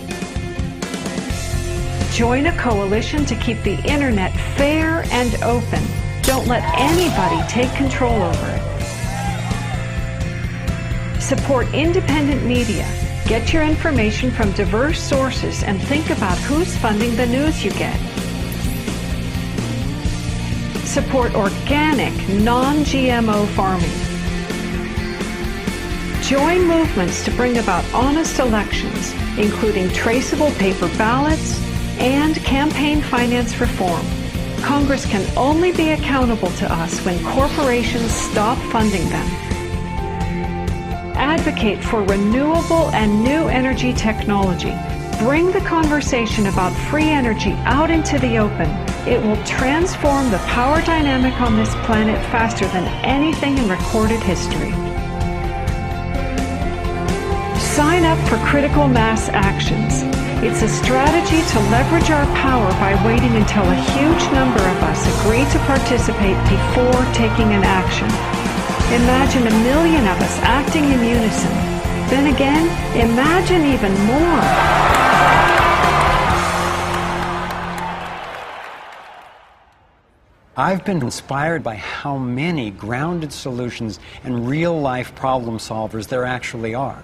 Join a coalition to keep the internet fair and open. Don't let anybody take control over it. Support independent media. Get your information from diverse sources and think about who's funding the news you get. Support organic, non-GMO farming. Join movements to bring about honest elections, including traceable paper ballots and campaign finance reform. Congress can only be accountable to us when corporations stop funding them. Advocate for renewable and new energy technology. Bring the conversation about free energy out into the open. It will transform the power dynamic on this planet faster than anything in recorded history. Sign up for critical mass actions. It's a strategy to leverage our power by waiting until a huge number of us agree to participate before taking an action. Imagine 1 million of us acting in unison. Then again, imagine even more. I've been inspired by how many grounded solutions and real-life problem solvers there actually are.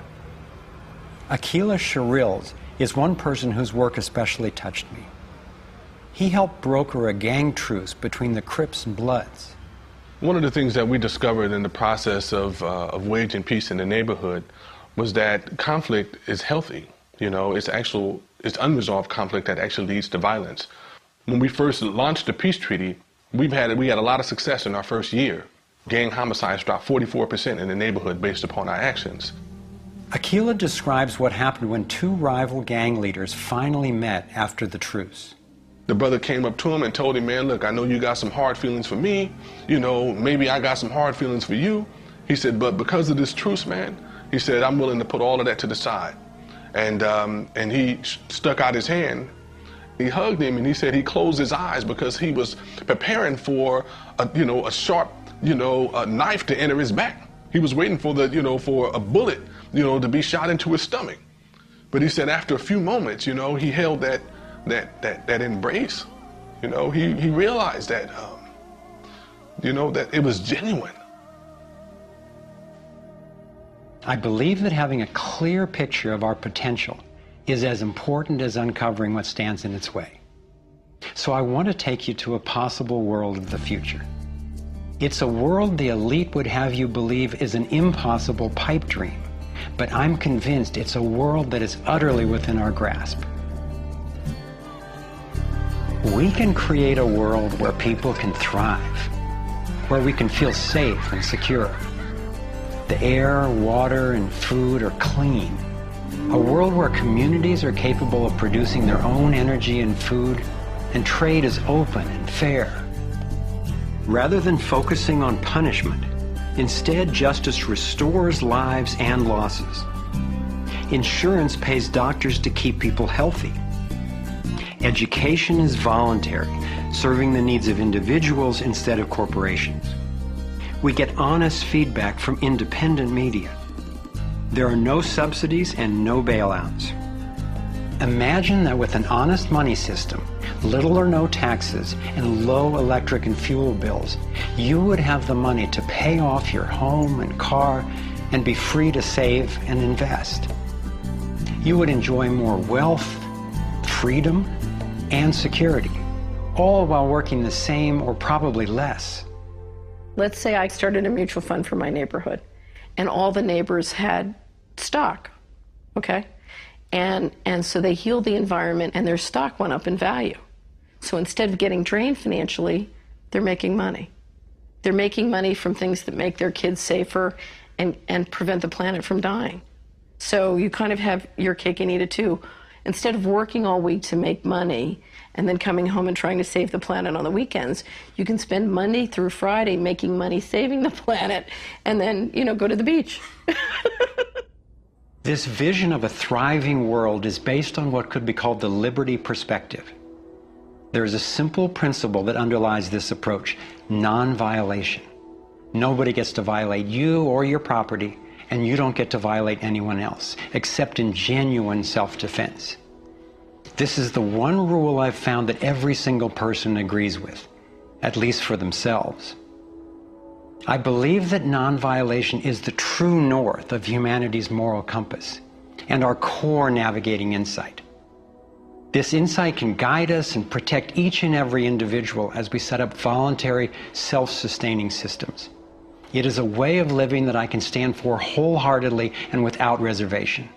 Akila Sherrills is one person whose work especially touched me. He helped broker a gang truce between the Crips and Bloods. One of the things that we discovered in the process of waging peace in the neighborhood was that conflict is healthy. You know, it's unresolved conflict that actually leads to violence. When we first launched the peace treaty, we had a lot of success in our first year. Gang homicides dropped 44% in the neighborhood based upon our actions. Akila describes what happened when two rival gang leaders finally met after the truce. The brother came up to him and told him, man, look, I know you got some hard feelings for me. You know, maybe I got some hard feelings for you. He said, but because of this truce, man, he said, I'm willing to put all of that to the side. And he stuck out his hand. He hugged him and he said he closed his eyes because he was preparing for a sharp, a knife to enter his back. He was waiting for for a bullet, to be shot into his stomach. But he said after a few moments, he held that embrace. He realized that, that it was genuine. I believe that having a clear picture of our potential is as important as uncovering what stands in its way. So I want to take you to a possible world of the future. It's a world the elite would have you believe is an impossible pipe dream, but I'm convinced it's a world that is utterly within our grasp. We can create a world where people can thrive, where we can feel safe and secure. The air, water, and food are clean. A world where communities are capable of producing their own energy and food, and trade is open and fair. Rather than focusing on punishment, instead justice restores lives and losses. Insurance pays doctors to keep people healthy. Education is voluntary, serving the needs of individuals instead of corporations. We get honest feedback from independent media. There are no subsidies and no bailouts. Imagine that with an honest money system, little or no taxes, and low electric and fuel bills, you would have the money to pay off your home and car and be free to save and invest. You would enjoy more wealth, freedom, and security, all while working the same or probably less. Let's say I started a mutual fund for my neighborhood, and all the neighbors had stock, okay? And so they healed the environment and their stock went up in value. So instead of getting drained financially, they're making money. They're making money from things that make their kids safer and prevent the planet from dying. So you kind of have your cake and eat it too. Instead of working all week to make money and then coming home and trying to save the planet on the weekends, you can spend Monday through Friday making money saving the planet and then, go to the beach. This vision of a thriving world is based on what could be called the liberty perspective. There is a simple principle that underlies this approach: non-violation. Nobody gets to violate you or your property, and you don't get to violate anyone else, except in genuine self-defense. This is the one rule I've found that every single person agrees with, at least for themselves. I believe that non-violation is the true north of humanity's moral compass and our core navigating insight. This insight can guide us and protect each and every individual as we set up voluntary, self-sustaining systems. It is a way of living that I can stand for wholeheartedly and without reservation.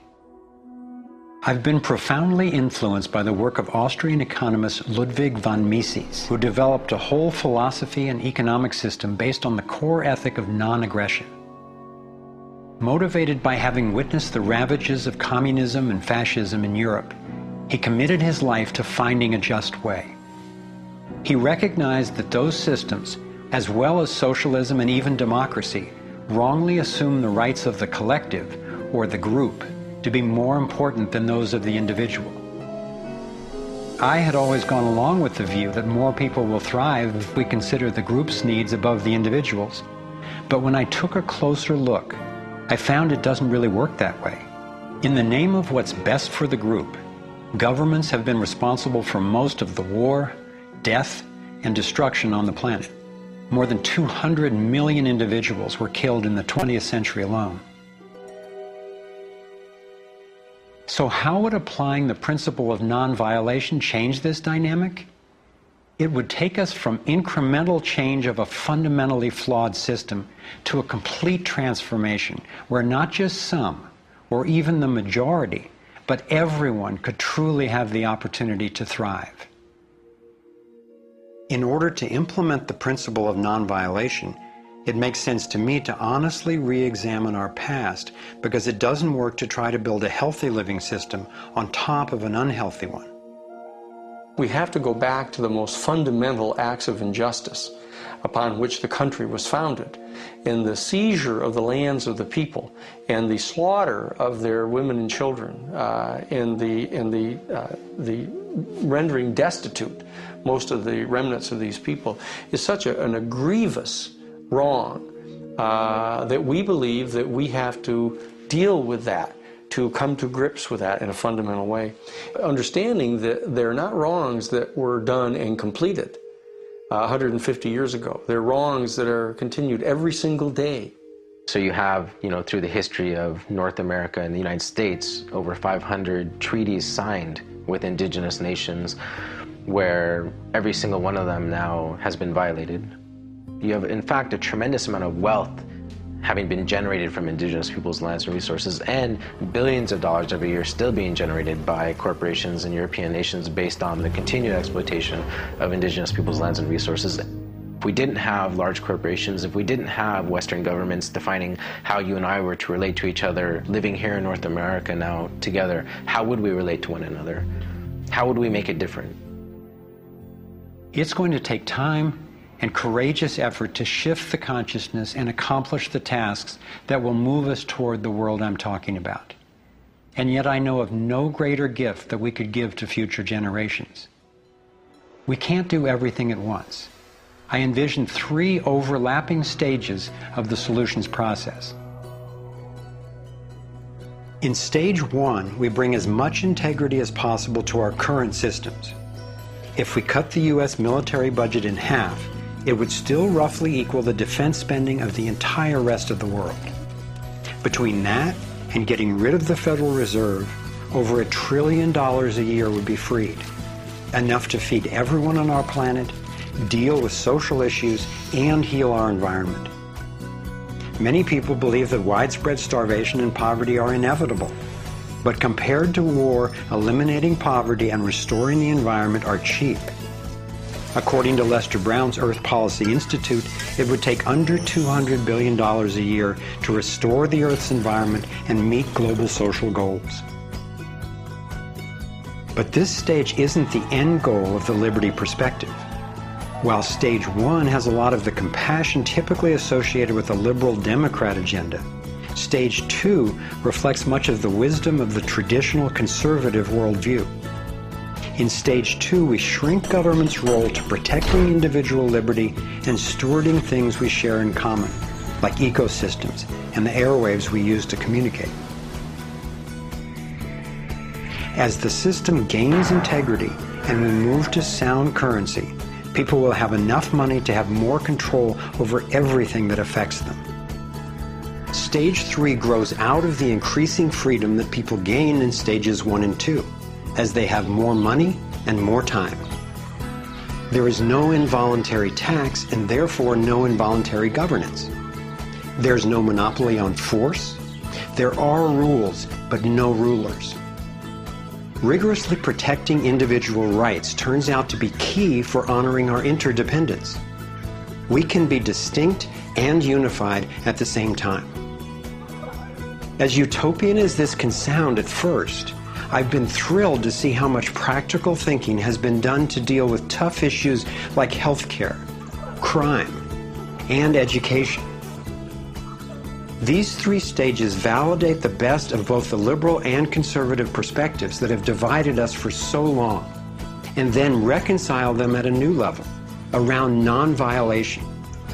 I've been profoundly influenced by the work of Austrian economist Ludwig von Mises, who developed a whole philosophy and economic system based on the core ethic of non-aggression. Motivated by having witnessed the ravages of communism and fascism in Europe, he committed his life to finding a just way. He recognized that those systems, as well as socialism and even democracy, wrongly assume the rights of the collective, or the group, to be more important than those of the individual. I had always gone along with the view that more people will thrive if we consider the group's needs above the individual's. But when I took a closer look, I found it doesn't really work that way. In the name of what's best for the group, governments have been responsible for most of the war, death, and destruction on the planet. More than 200 million individuals were killed in the 20th century alone. So how would applying the principle of non-violation change this dynamic? It would take us from incremental change of a fundamentally flawed system to a complete transformation where not just some, or even the majority, but everyone could truly have the opportunity to thrive. In order to implement the principle of non-violation, it makes sense to me to honestly re-examine our past, because it doesn't work to try to build a healthy living system on top of an unhealthy one. We have to go back to the most fundamental acts of injustice upon which the country was founded, in the seizure of the lands of the people and the slaughter of their women and children, in the rendering destitute most of the remnants of these people, is such a grievous wrong that we believe that we have to deal with that, to come to grips with that in a fundamental way. Understanding that they're not wrongs that were done and completed 150 years ago. They're wrongs that are continued every single day. So you have, through the history of North America and the United States, over 500 treaties signed with indigenous nations where every single one of them now has been violated. You have, in fact, a tremendous amount of wealth having been generated from indigenous people's lands and resources, and billions of dollars every year still being generated by corporations and European nations based on the continued exploitation of indigenous people's lands and resources. If we didn't have large corporations, if we didn't have Western governments defining how you and I were to relate to each other, living here in North America now together, how would we relate to one another? How would we make it different? It's going to take time and courageous effort to shift the consciousness and accomplish the tasks that will move us toward the world I'm talking about. And yet I know of no greater gift that we could give to future generations. We can't do everything at once. I envision 3 overlapping stages of the solutions process. In stage 1, we bring as much integrity as possible to our current systems. If we cut the U.S. military budget in half, it would still roughly equal the defense spending of the entire rest of the world. Between that and getting rid of the Federal Reserve, over $1 trillion a year would be freed, enough to feed everyone on our planet, deal with social issues, and heal our environment. Many people believe that widespread starvation and poverty are inevitable, but compared to war, eliminating poverty and restoring the environment are cheap. According to Lester Brown's Earth Policy Institute, it would take under $200 billion a year to restore the Earth's environment and meet global social goals. But this stage isn't the end goal of the liberty perspective. While stage 1 has a lot of the compassion typically associated with a liberal Democrat agenda, stage 2 reflects much of the wisdom of the traditional conservative worldview. In stage 2, we shrink government's role to protecting individual liberty and stewarding things we share in common, like ecosystems and the airwaves we use to communicate. As the system gains integrity and we move to sound currency, people will have enough money to have more control over everything that affects them. Stage 3 grows out of the increasing freedom that people gain in stages 1 and 2, as they have more money and more time. There is no involuntary tax and therefore no involuntary governance. There's no monopoly on force. There are rules, but no rulers. Rigorously protecting individual rights turns out to be key for honoring our interdependence. We can be distinct and unified at the same time. As utopian as this can sound at first, I've been thrilled to see how much practical thinking has been done to deal with tough issues like healthcare, crime, and education. These 3 stages validate the best of both the liberal and conservative perspectives that have divided us for so long, and then reconcile them at a new level, around non-violation,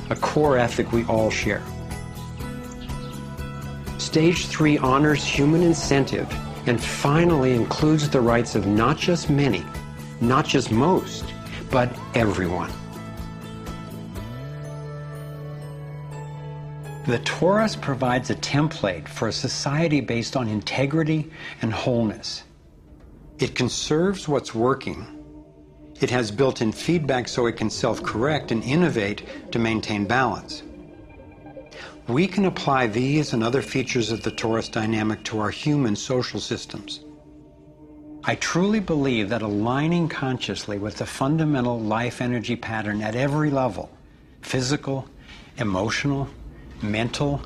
a core ethic we all share. Stage 3 honors human incentive and finally includes the rights of not just many, not just most, but everyone. The torus provides a template for a society based on integrity and wholeness. It conserves what's working. It has built-in feedback so it can self-correct and innovate to maintain balance. We can apply these and other features of the torus dynamic to our human social systems. I truly believe that aligning consciously with the fundamental life energy pattern at every level, physical, emotional, mental,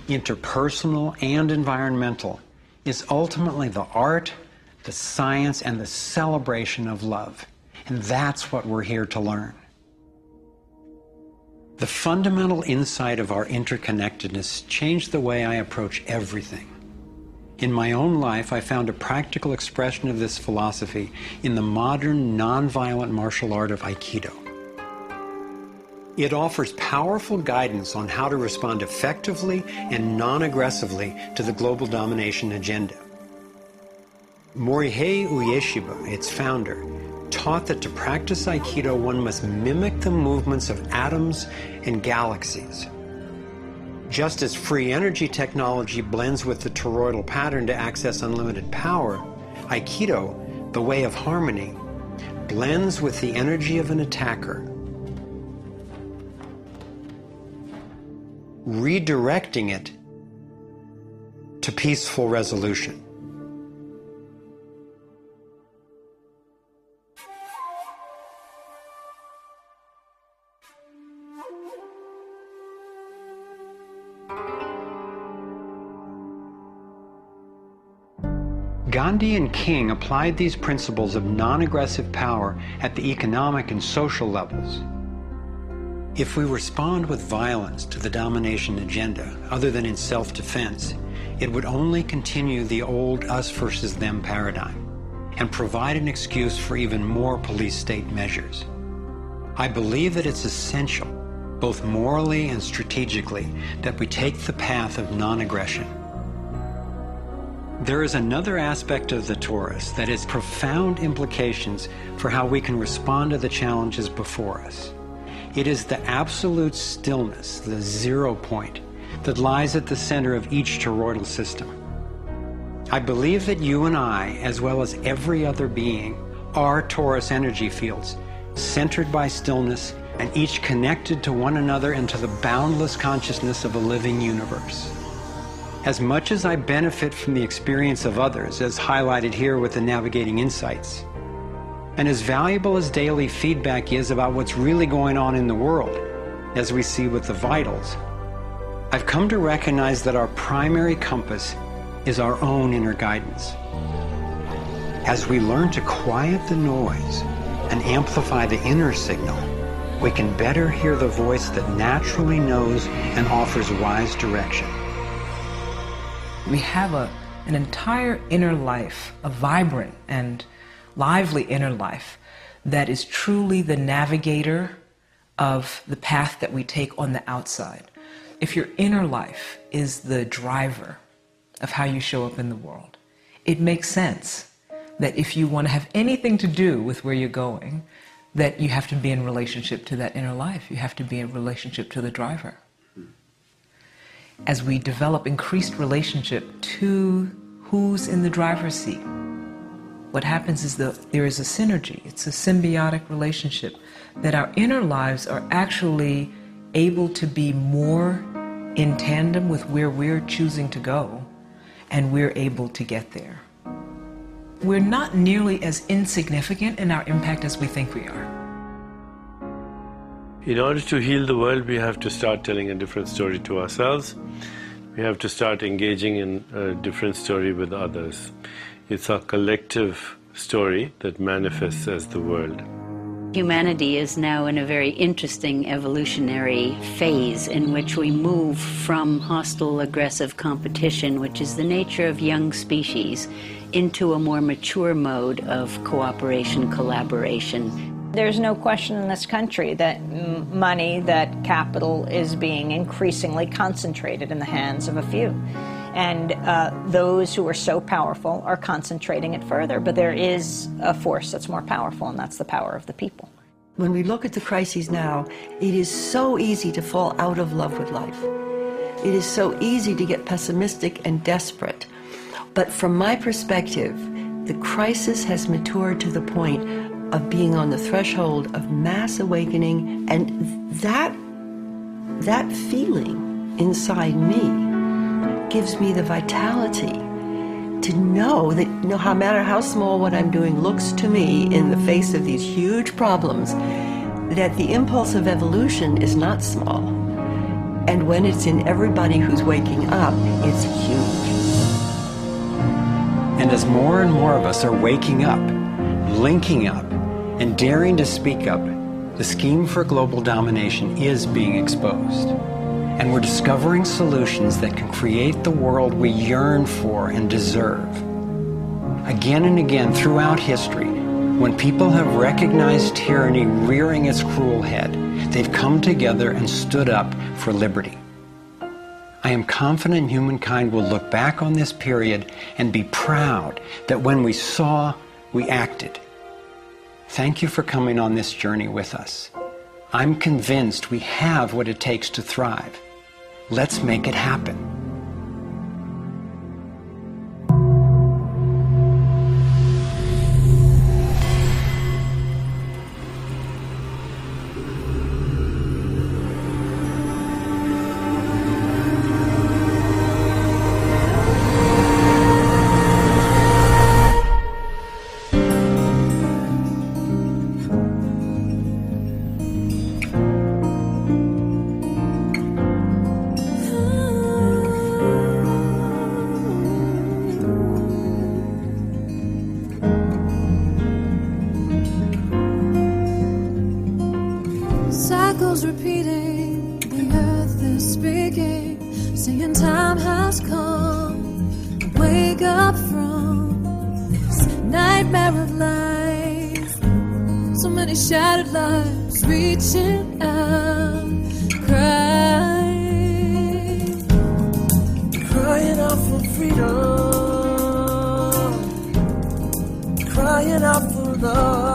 interpersonal, and environmental, is ultimately the art, the science, and the celebration of love. And that's what we're here to learn. The fundamental insight of our interconnectedness changed the way I approach everything. In my own life, I found a practical expression of this philosophy in the modern, nonviolent martial art of Aikido. It offers powerful guidance on how to respond effectively and non-aggressively to the global domination agenda. Morihei Ueshiba, its founder, taught that to practice Aikido one must mimic the movements of atoms and galaxies. Just as free energy technology blends with the toroidal pattern to access unlimited power, Aikido, the way of harmony, blends with the energy of an attacker, redirecting it to peaceful resolution. Gandhi and King applied these principles of non-aggressive power at the economic and social levels. If we respond with violence to the domination agenda, other than in self-defense, it would only continue the old us versus them paradigm and provide an excuse for even more police state measures. I believe that it's essential, both morally and strategically, that we take the path of non-aggression. There is another aspect of the torus that has profound implications for how we can respond to the challenges before us. It is the absolute stillness, the 0 point, that lies at the center of each toroidal system. I believe that you and I, as well as every other being, are torus energy fields, centered by stillness and each connected to one another and to the boundless consciousness of a living universe. As much as I benefit from the experience of others, as highlighted here with the Navigating Insights, and as valuable as daily feedback is about what's really going on in the world, as we see with the vitals, I've come to recognize that our primary compass is our own inner guidance. As we learn to quiet the noise and amplify the inner signal, we can better hear the voice that naturally knows and offers wise direction. We have an entire inner life, a vibrant and lively inner life that is truly the navigator of the path that we take on the outside. If your inner life is the driver of how you show up in the world, it makes sense that if you want to have anything to do with where you're going, that you have to be in relationship to that inner life. You have to be in relationship to the driver. As we develop increased relationship to who's in the driver's seat, what happens is there is a synergy. It's a symbiotic relationship that our inner lives are actually able to be more in tandem with where we're choosing to go, and we're able to get there. We're not nearly as insignificant in our impact as we think we are. In order to heal the world, we have to start telling a different story to ourselves. We have to start engaging in a different story with others. It's our collective story that manifests as the world. Humanity is now in a very interesting evolutionary phase in which we move from hostile, aggressive competition, which is the nature of young species, into a more mature mode of cooperation, collaboration. There's no question in this country that money, that capital is being increasingly concentrated in the hands of a few. And those who are so powerful are concentrating it further. But there is a force that's more powerful, and that's the power of the people. When we look at the crises now, it is so easy to fall out of love with life. It is so easy to get pessimistic and desperate. But from my perspective, the crisis has matured to the point of being on the threshold of mass awakening, and that feeling inside me gives me the vitality to know that no matter how small what I'm doing looks to me in the face of these huge problems, that the impulse of evolution is not small. And when it's in everybody who's waking up, it's huge. And as more and more of us are waking up, linking up, and daring to speak up, the scheme for global domination is being exposed. And we're discovering solutions that can create the world we yearn for and deserve. Again and again throughout history, when people have recognized tyranny rearing its cruel head, they've come together and stood up for liberty. I am confident humankind will look back on this period and be proud that when we saw, we acted. Thank you for coming on this journey with us. I'm convinced we have what it takes to thrive. Let's make it happen. Cycles repeating, the earth is speaking, saying time has come. Wake up from this nightmare of life. So many shattered lives reaching out, crying out for freedom, crying out for love.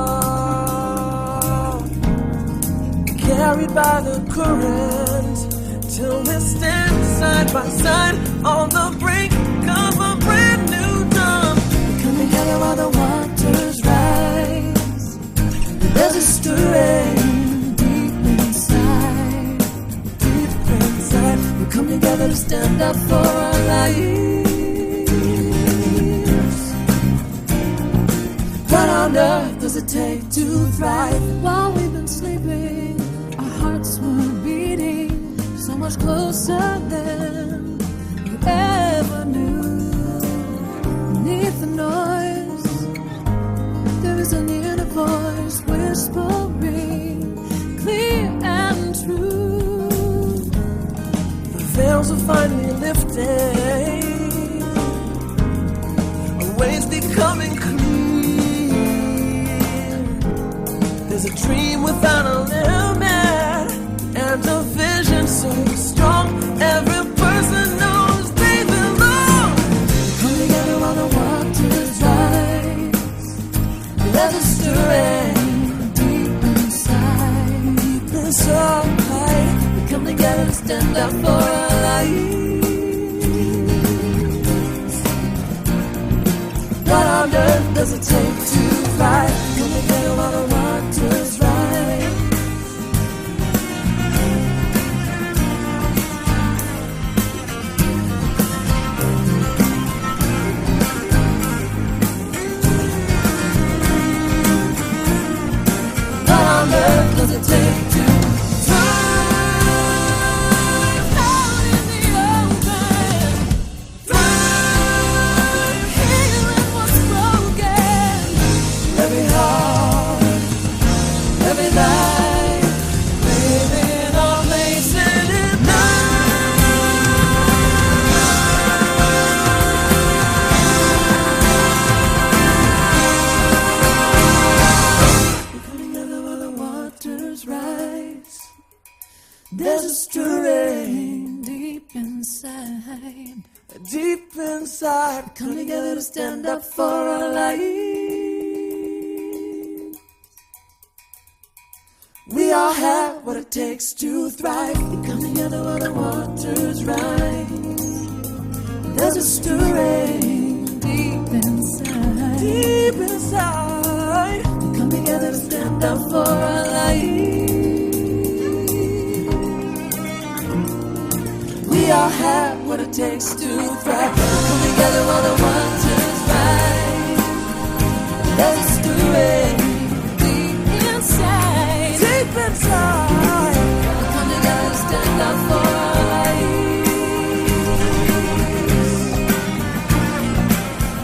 Carried by the current, till we stand side by side on the brink of a brand new dawn. We come together while the waters rise. There's a stirring deep inside, deep inside. We come together to stand up for our lives. What on earth does it take to thrive? While we've been sleeping, hearts were beating so much closer than we ever knew. Beneath the noise, there is an inner voice whispering, clear and true. The veils are finally lifting, our ways becoming clear. There's a dream without a limit, and a vision so strong, every person knows they belong. Come together while the waters rise. There's a stirring deep inside, deep inside. We come together to stand up for our lives. What on earth does it take to thrive? Come together while the waters rise. Does it take to thrive out in the open? Thrive healing what's broken. Every heart, every life, living our place in it rise. There's a stirring deep inside, deep inside. Come together to stand up for our lives. We all have what it takes to thrive. We come together when the waters rise. There's a stirring deep inside. Deep inside. We come together to stand up for our life. We all have what it takes to thrive. We come together when the waters rise. There's a stirring deep inside. Deep inside. We come together to stand up for our lives.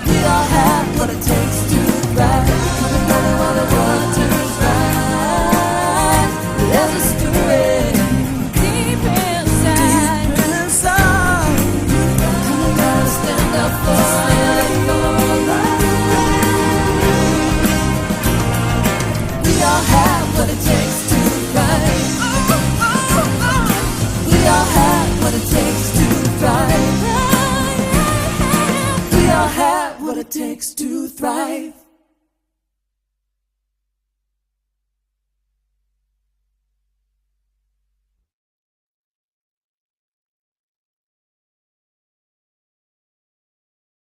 We all have what it takes to thrive. We come together while the waters rise. There's a stirring deep inside. Deep inside. We come together to stand up for our lives. We all have what it takes to thrive. We all have what it takes to thrive. We all have what it takes to thrive.